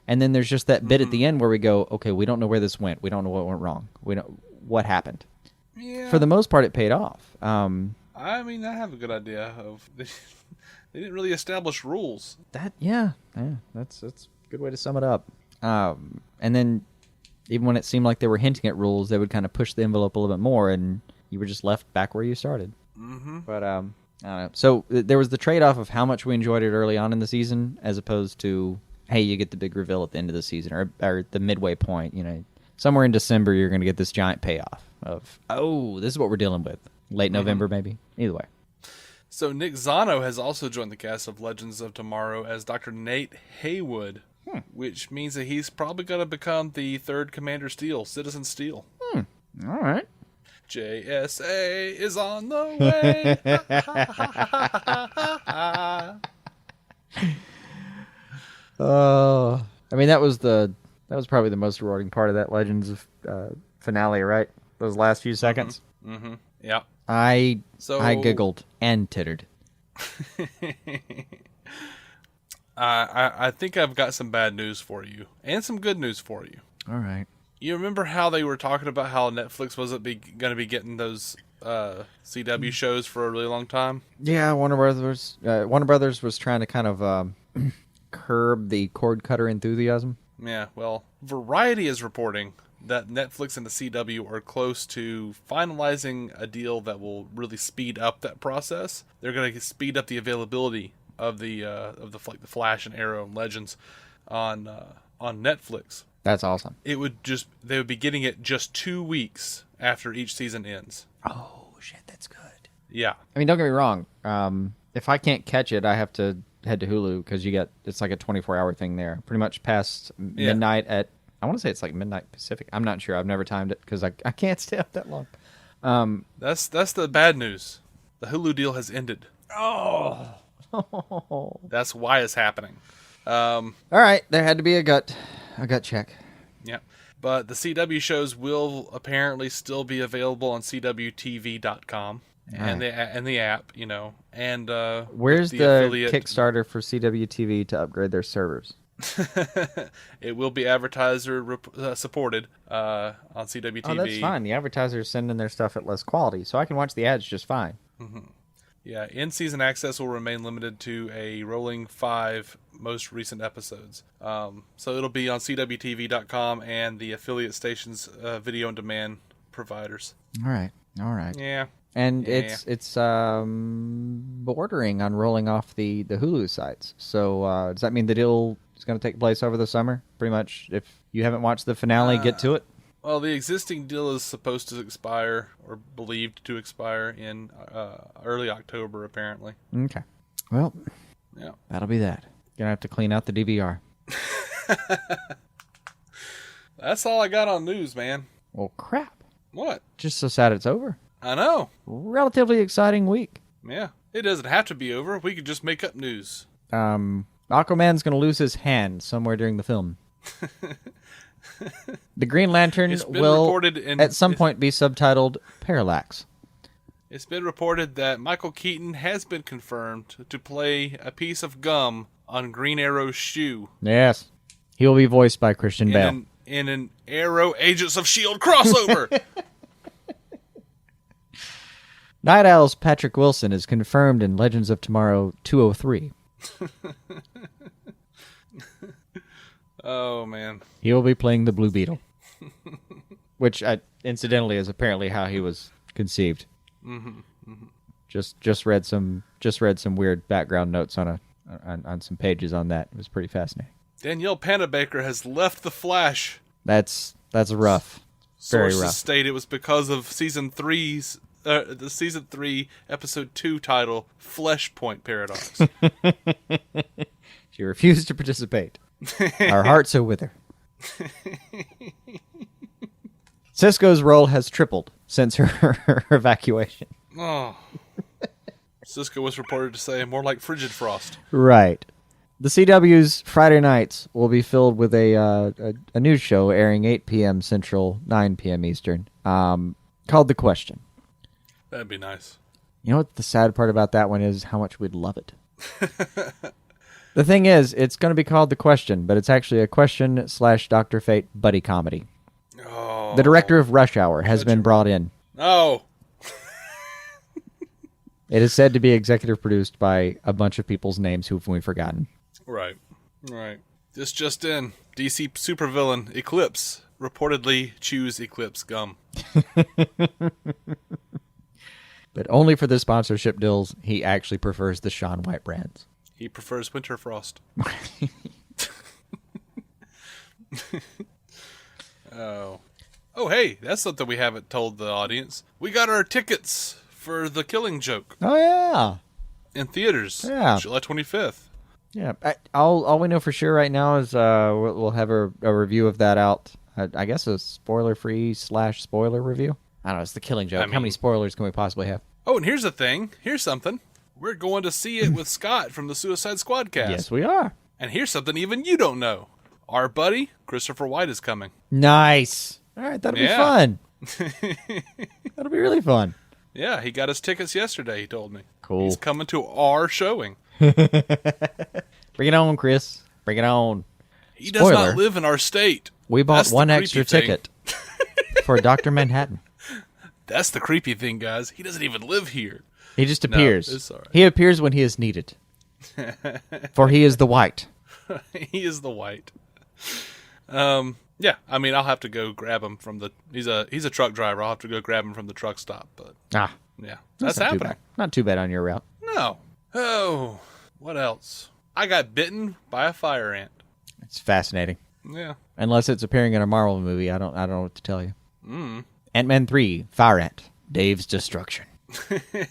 and then there's just that bit at the end where we go, okay, we don't know where this went, we don't know what went wrong, we don't what happened. Yeah. For the most part, it paid off. I have a good idea of they didn't really establish rules. Yeah, that's a good way to sum it up. And then even when it seemed like they were hinting at rules, they would kind of push the envelope a little bit more, and you were just left back where you started. Mm-hmm. But I don't know. So there was the trade-off of how much we enjoyed it early on in the season, as opposed to, hey, you get the big reveal at the end of the season or the midway point. You know, somewhere in December you're going to get this giant payoff of, oh, this is what we're dealing with. Late November, maybe. Either way. So Nick Zano has also joined the cast of Legends of Tomorrow as Dr. Nate Haywood, which means that he's probably going to become the third Commander Steel, Citizen Steel. All right. JSA is on the way. That was probably the most rewarding part of that Legends of finale, right? Those last few seconds. Mm-hmm. Yeah. I giggled and tittered. I think I've got some bad news for you and some good news for you. All right. You remember how they were talking about how Netflix wasn't going to be getting those CW shows for a really long time? Yeah, Warner Brothers was trying to kind of curb the cord cutter enthusiasm. Yeah, well, Variety is reporting that Netflix and the CW are close to finalizing a deal that will really speed up that process. They're going to speed up the availability of the Flash and Arrow and Legends on Netflix. That's awesome. They would be getting it just 2 weeks after each season ends. Oh shit, that's good. Yeah. I mean, don't get me wrong. If I can't catch it, I have to head to Hulu because it's like a 24-hour thing there. Pretty much past midnight at, I want to say it's like midnight Pacific. I'm not sure. I've never timed it because I can't stay up that long. That's the bad news. The Hulu deal has ended. Oh. That's why it's happening. All right, there had to be a gut check. Yeah, but the CW shows will apparently still be available on CWTV.com and the app, you know. And where's the Kickstarter for CWTV to upgrade their servers? It will be advertiser supported on CWTV. Oh, that's fine. The advertisers send in their stuff at less quality, so I can watch the ads just fine. Mm-hmm. Yeah, in-season access will remain limited to a rolling 5 most recent episodes. So it'll be on CWTV.com and the affiliate stations' video-on-demand providers. All right. Yeah. And it's bordering on rolling off the Hulu sites. So does that mean the deal is going to take place over the summer? Pretty much, if you haven't watched the finale, get to it. Well, the existing deal is supposed to expire, or believed to expire, in early October, apparently. Okay. Well, yeah, that'll be that. Gonna have to clean out the DVR. That's all I got on news, man. Well, crap. What? Just so sad it's over. I know. Relatively exciting week. Yeah. It doesn't have to be over. We could just make up news. Aquaman's going to lose his hand somewhere during the film. The Green Lantern will, at some point, be subtitled Parallax. It's been reported that Michael Keaton has been confirmed to play a piece of gum on Green Arrow's shoe. Yes. He will be voiced by Christian Bale. In an Arrow Agents of S.H.I.E.L.D. crossover. Night Owl's Patrick Wilson is confirmed in Legends of Tomorrow 203. Oh, man. He will be playing the Blue Beetle. Which, incidentally, is apparently how he was conceived. Mm-hmm. Mm-hmm. Just read some weird background notes on some pages on that. It was pretty fascinating. Danielle Panabaker has left The Flash. That's rough. Very Sources rough. state it was because of the season 3 episode 2 title Flashpoint Paradox. She refused to participate. Our hearts are with her. Cisco's role has tripled since her evacuation. Oh. Cisco was reported to say more like frigid frost. Right. The CW's Friday nights will be filled with a news show airing 8 p.m. Central, 9 p.m. Eastern, called The Question. That'd be nice. You know what the sad part about that one is? How much we'd love it. The thing is, it's going to be called The Question, but it's actually a Question/Dr. Fate buddy comedy. Oh. The director of Rush Hour has been brought in. Oh. It is said to be executive produced by a bunch of people's names who we've forgotten. Right. This just in. DC supervillain Eclipse reportedly chews Eclipse gum. But only for the sponsorship deals, he actually prefers the Shaun White brands. He prefers Winter Frost. Oh, hey, that's something we haven't told the audience. We got our tickets for The Killing Joke. Oh, yeah. In theaters. Yeah. July 25th. Yeah. All we know for sure right now is we'll have a review of that out. I guess a spoiler-free /spoiler review. I don't know. It's The Killing Joke. How many spoilers can we possibly have? Oh, and here's the thing. Here's something. We're going to see it with Scott from the Suicide Squad cast. Yes, we are. And here's something even you don't know. Our buddy, Christopher White, is coming. Nice. All right, that'll be fun. That'll be really fun. Yeah, he got his tickets yesterday, he told me. Cool. He's coming to our showing. Bring it on, Chris. Bring it on. He does not live in our state. We bought one extra ticket for Dr. Manhattan. That's the creepy thing, guys. He doesn't even live here. He just appears. No, it's all right. He appears when he is needed. For he is the White. He is the White. Yeah, I mean, I'll have to go grab him from the... He's a truck driver. I'll have to go grab him from the truck stop. But yeah, that's happening. Not too bad on your route. No. Oh, what else? I got bitten by a fire ant. It's fascinating. Yeah. Unless it's appearing in a Marvel movie, I don't know what to tell you. Ant-Man 3, Fire Ant, Dave's Destruction. It's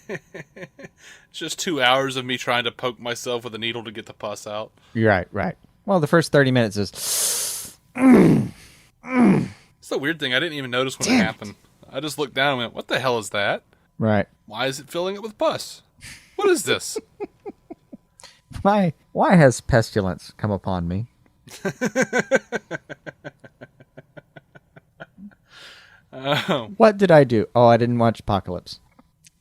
just 2 hours of me trying to poke myself with a needle to get the pus out. Right. Well, the first 30 minutes is... It's the weird thing. I didn't even notice when it happened. I just looked down and went, what the hell is that? Right. Why is it filling it with pus? What is this? Why has pestilence come upon me? What did I do? Oh, I didn't watch Apocalypse.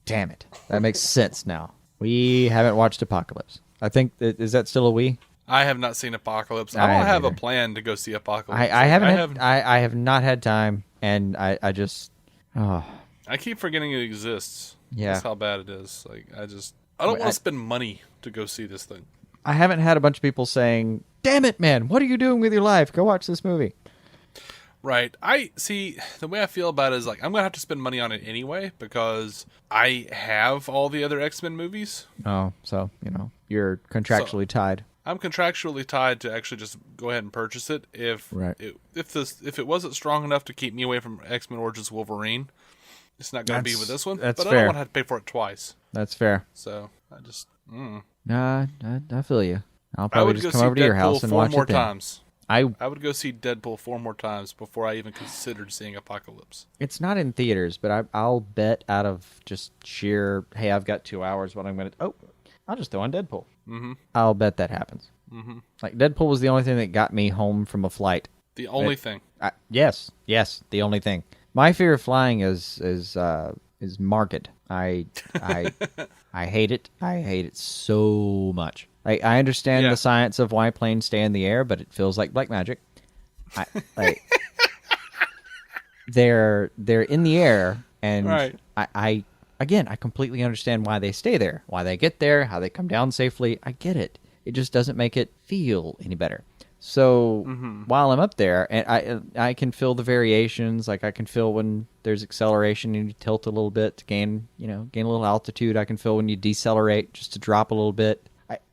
Damn it. That makes sense now. We haven't watched Apocalypse. I think, is that still a we? I have not seen Apocalypse. I don't have a plan to go see Apocalypse. I have not had time, and I just... Oh. I keep forgetting it exists. Yeah. That's how bad it is. Like, I don't want to spend money to go see this thing. I haven't had a bunch of people saying, damn it, man, what are you doing with your life? Go watch this movie. Right. I see, the way I feel about it is like, I'm going to have to spend money on it anyway because I have all the other X-Men movies. Oh, so, you're contractually tied. I'm contractually tied to actually just go ahead and purchase it if it wasn't strong enough to keep me away from X-Men Origins Wolverine. It's not going to be with this one. That's but fair. I don't want to have to pay for it twice. That's fair. So I just Nah, I feel you. I'll probably just come over to your house and watch it then. I would go see Deadpool 4 more times. I would go see Deadpool 4 more times before I even considered seeing Apocalypse. It's not in theaters, but I'll bet out of just sheer, hey, I've got 2 hours, what I'm going to... Oh, I'll just throw on Deadpool. Mm-hmm. I'll bet that happens. Mm-hmm. Like, Deadpool was the only thing that got me home from a flight. The only thing. Yes, the only thing. My fear of flying is marked. I hate it. I hate it so much. I understand the science of why planes stay in the air, but it feels like black magic. They're in the air, and right. I completely understand why they stay there, why they get there, how they come down safely. I get it. It just doesn't make it feel any better. So while I'm up there, and I can feel the variations. Like I can feel when there's acceleration and you tilt a little bit to gain a little altitude. I can feel when you decelerate just to drop a little bit.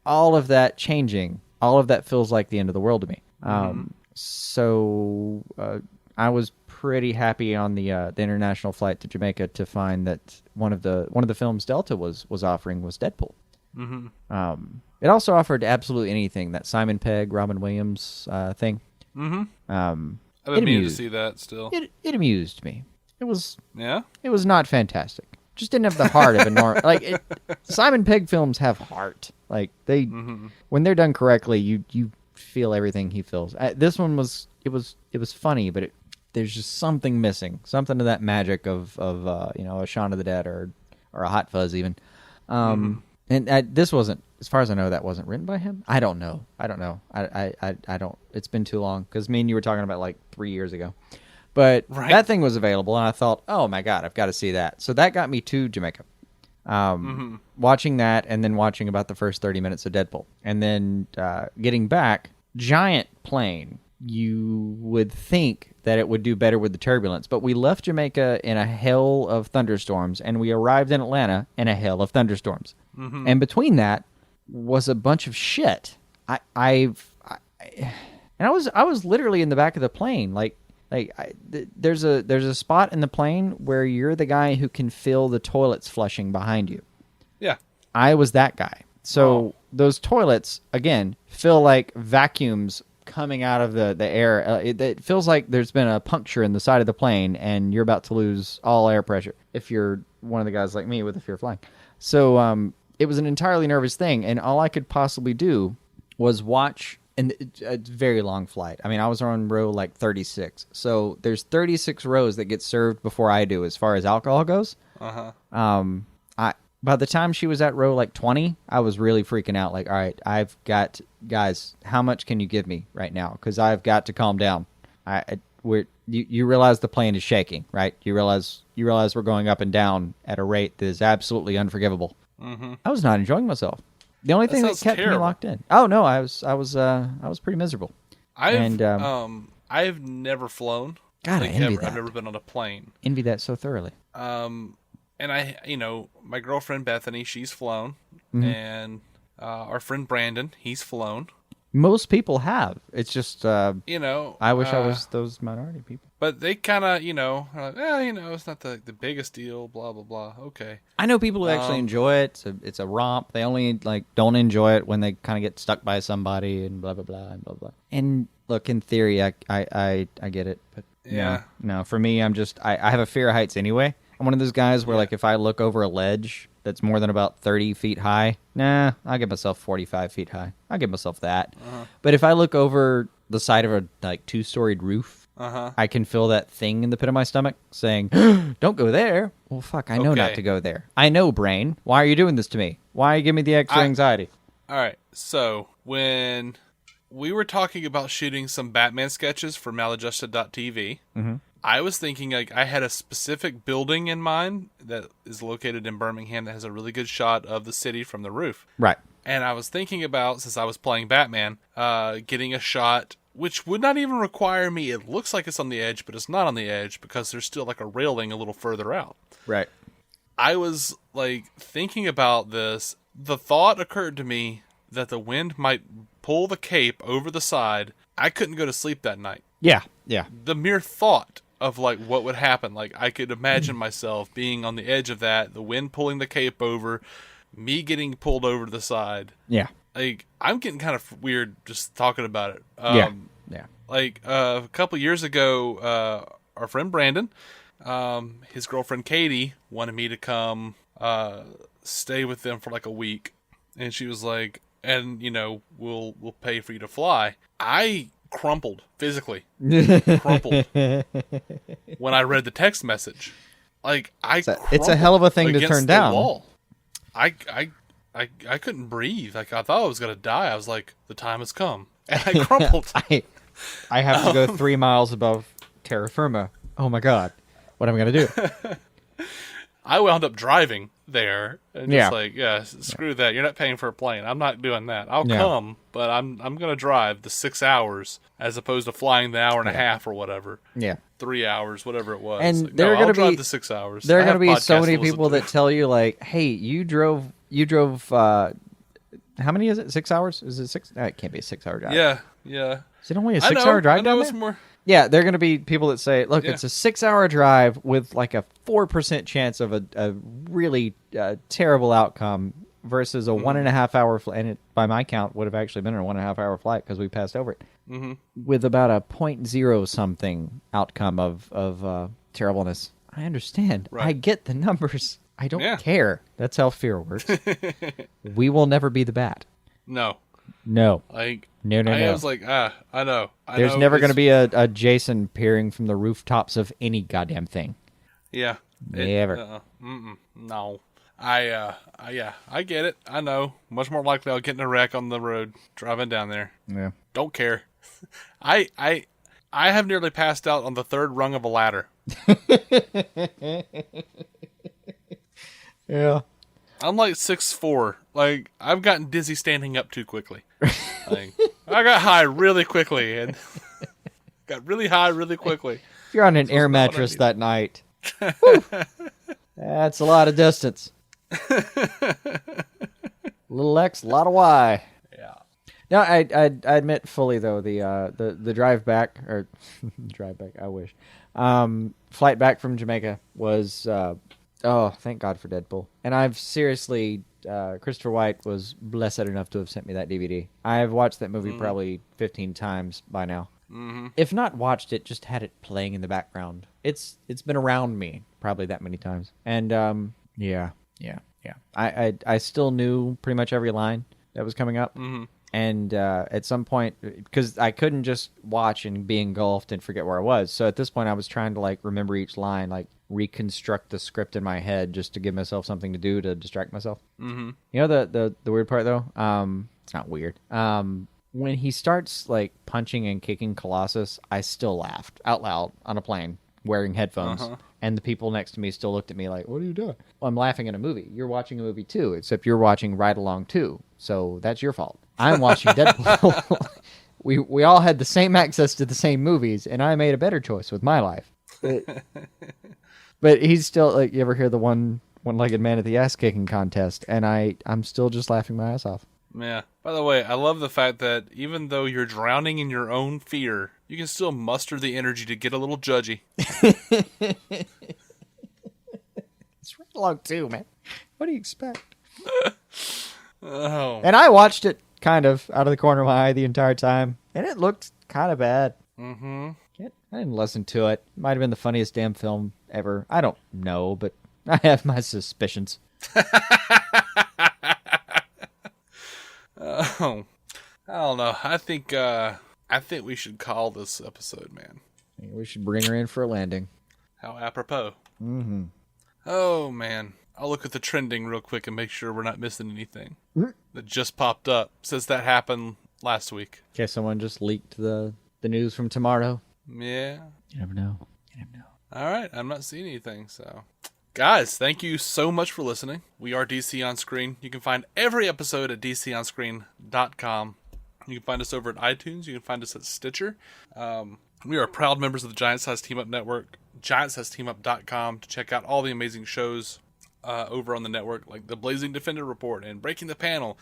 All of that changing, all of that feels like the end of the world to me. So I was pretty happy on the international flight to Jamaica to find that one of the films Delta was offering was Deadpool. Mm-hmm. It also offered absolutely anything, that Simon Pegg, Robin Williams thing. Mm-hmm. I've been meaning to see that still. It amused me. It was not fantastic. Just didn't have the heart of a normal. Simon Pegg films have heart. Like they, when they're done correctly, you feel everything he feels. This one was funny, but there's just something missing. Something to that magic of a Shaun of the Dead or a Hot Fuzz even. And this wasn't, as far as I know, that wasn't written by him. I don't know. I don't. It's been too long because me and you were talking about like 3 years ago. But that thing was available, and I thought, oh my God, I've got to see that. So that got me to Jamaica. Watching that, and then watching about the first 30 minutes of Deadpool. And then getting back, giant plane. You would think that it would do better with the turbulence. But we left Jamaica in a hail of thunderstorms, and we arrived in Atlanta in a hail of thunderstorms. Mm-hmm. And between that was a bunch of shit. I was literally in the back of the plane, there's a spot in the plane where you're the guy who can feel the toilets flushing behind you. Yeah. I was that guy. So those toilets, again, feel like vacuums coming out of the air. It feels like there's been a puncture in the side of the plane and you're about to lose all air pressure if you're one of the guys like me with a fear of flying. So it was an entirely nervous thing, and all I could possibly do was watch... And it's a very long flight. I mean, I was on row 36. So there's 36 rows that get served before I do as far as alcohol goes. By the time she was at row 20, I was really freaking out. All right, I've got... Guys, how much can you give me right now? Because I've got to calm down. You realize the plane is shaking, right? You realize we're going up and down at a rate that is absolutely unforgivable. Mm-hmm. I was not enjoying myself. The only thing that kept me locked in. Oh no, I was pretty miserable. I've never flown. God, I envy that. I've never been on a plane. Envy that so thoroughly. And my girlfriend Bethany, she's flown, and our friend Brandon, he's flown. Most people have. It's just I wish I was those minority people. But they kind of, it's not the biggest deal, blah, blah, blah. Okay. I know people who actually enjoy it. It's a romp. They only, don't enjoy it when they kind of get stuck by somebody and blah, blah, blah, and blah, blah. And, look, in theory, I get it. But, no, for me, I have a fear of heights anyway. I'm one of those guys where, if I look over a ledge that's more than about 30 feet high, I'll get myself 45 feet high. I'll give myself that. But if I look over the side of a, 2-storied roof, I can feel that thing in the pit of my stomach saying, don't go there. Well, fuck, I know not to go there. I know, brain. Why are you doing this to me? Why you give me the extra anxiety? All right, so when we were talking about shooting some Batman sketches for maladjusted.tv, I was thinking I had a specific building in mind that is located in Birmingham that has a really good shot of the city from the roof. Right. And I was thinking about, since I was playing Batman, getting a shot which would not even require me. It looks like it's on the edge, but it's not on the edge because there's still a railing a little further out. Right. I was thinking about this. The thought occurred to me that the wind might pull the cape over the side. I couldn't go to sleep that night. Yeah. The mere thought of what would happen. I could imagine myself being on the edge of that, the wind pulling the cape over, me getting pulled over to the side. Yeah. I'm getting kind of weird just talking about it. Yeah. Like a couple years ago, our friend Brandon, his girlfriend Katie wanted me to come stay with them for like a week, and she was like, "And we'll pay for you to fly." I crumpled physically, crumpled when I read the text message. Like it's a hell of a thing to turn down. Wall. I couldn't breathe. Like I thought I was gonna die. I was like, the time has come, and I crumpled. I have to go 3 miles above terra firma. Oh my god, what am I gonna do? I wound up driving there, and just screw that. You're not paying for a plane. I'm not doing that. I'll come, but I'm gonna drive the 6 hours as opposed to flying the hour and a half or whatever. Yeah, 3 hours, whatever it was. And like, there are gonna be the 6 hours. There are gonna be so many people that tell you like, "Hey, you drove." How many is it? 6 hours? Is it 6? It can't be a 6 hour drive. Yeah. Is it only a 6 hour drive down there? More. Yeah, they're going to be people that say, look, it's a 6 hour drive with like a 4% chance of a really terrible outcome versus a 1.5 hour flight. And it, by my count, would have actually been a 1.5 hour flight because we passed over it. Mm-hmm. With about a 0.0 something outcome of terribleness. I understand. Right. I get the numbers. I don't care. That's how fear works. We will never be the bat. No. Like, no. I was like, I know. There's never going to be a Jason peering from the rooftops of any goddamn thing. Yeah. Never. No. I get it. I know. Much more likely I'll get in a wreck on the road driving down there. Yeah. Don't care. I have nearly passed out on the third rung of a ladder. Yeah. I'm like 6'4". Like, I've gotten dizzy standing up too quickly. Like, I got high really quickly and got really high really quickly. If you're on an air mattress that night, that's a lot of distance. Little X, a lot of Y. Yeah. No, I admit fully though the drive back or drive back. I wish flight back from Jamaica was. Oh, thank God for Deadpool. And I've seriously, Christopher White was blessed enough to have sent me that DVD. I've watched that movie probably 15 times by now. Mm-hmm. If not watched it, just had it playing in the background. It's been around me probably that many times. And yeah. I still knew pretty much every line that was coming up. Mm-hmm. And at some point, because I couldn't just watch and be engulfed and forget where I was. So at this point, I was trying to like remember each line, like reconstruct the script in my head just to give myself something to do to distract myself. Mm-hmm. You know the weird part though? It's not weird. When he starts like punching and kicking Colossus, I still laughed out loud on a plane wearing headphones. Uh-huh. And the people next to me still looked at me like, what are you doing? Well, I'm laughing at a movie. You're watching a movie too, except you're watching Ride Along 2. So that's your fault. I'm watching Deadpool. We all had the same access to the same movies, and I made a better choice with my life. But he's still, like, you ever hear the one-legged man at the ass-kicking contest? And I'm still just laughing my ass off. Yeah. By the way, I love the fact that even though you're drowning in your own fear, you can still muster the energy to get a little judgy. It's Ride Along 2, man. What do you expect? Oh. And I watched it kind of out of the corner of my eye the entire time, and it looked kind of bad. Mm-hmm. I didn't listen to it. Might have been the funniest damn film ever. I don't know, but I have my suspicions. Oh, I don't know. I think we should call this episode, man. We should bring her in for a landing. How apropos. Mm-hmm. Oh, man. I'll look at the trending real quick and make sure we're not missing anything that just popped up since that happened last week. Okay, someone just leaked the news from tomorrow. Yeah. You never know. All right. I'm not seeing anything, so... Guys, thank you so much for listening. We are DC On Screen. You can find every episode at dconscreen.com. You can find us over at iTunes. You can find us at Stitcher. We are proud members of the Giant Size Team Up Network, giantsizeteamup.com, to check out all the amazing shows over on the network, like the Blazing Defender Report and Breaking the Panel.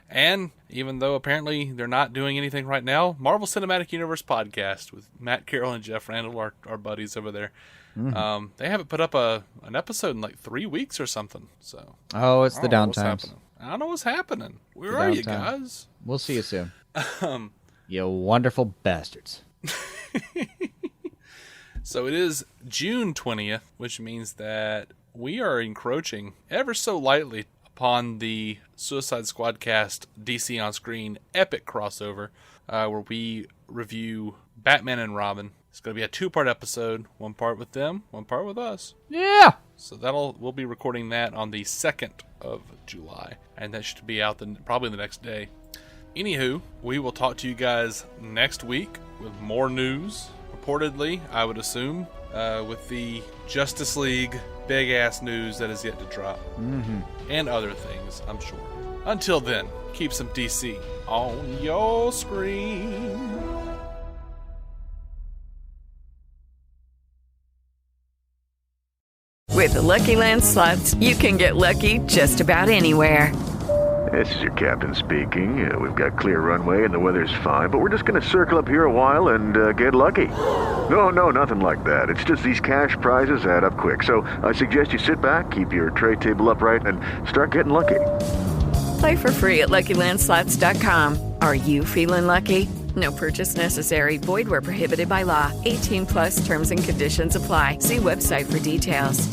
And even though apparently they're not doing anything right now, Marvel Cinematic Universe Podcast with Matt Carroll and Jeff Randall, our buddies over there. Mm-hmm. They haven't put up an episode in like 3 weeks or something. So it's the downtime. I don't know what's happening. Where are you guys? We'll see you soon. You wonderful bastards. So it is June 20th, which means that we are encroaching ever so lightly upon the Suicide Squad cast DC on Screen epic crossover, where we review Batman and Robin. It's going to be a 2-part episode, 1 part with them, 1 part with us. Yeah! So we'll be recording that on the 2nd of July, and that should be out probably the next day. Anywho, we will talk to you guys next week with more news. Reportedly, I would assume, with the Justice League big-ass news that is yet to drop. Mm-hmm. And other things, I'm sure. Until then, keep some DC on your screen. With the Lucky Land Slots, you can get lucky just about anywhere. This is your captain speaking. We've got clear runway and the weather's fine, but we're just going to circle up here a while and get lucky. No, nothing like that. It's just these cash prizes add up quick. So I suggest you sit back, keep your tray table upright, and start getting lucky. Play for free at LuckyLandSlots.com. Are you feeling lucky? No purchase necessary. Void where prohibited by law. 18+ terms and conditions apply. See website for details.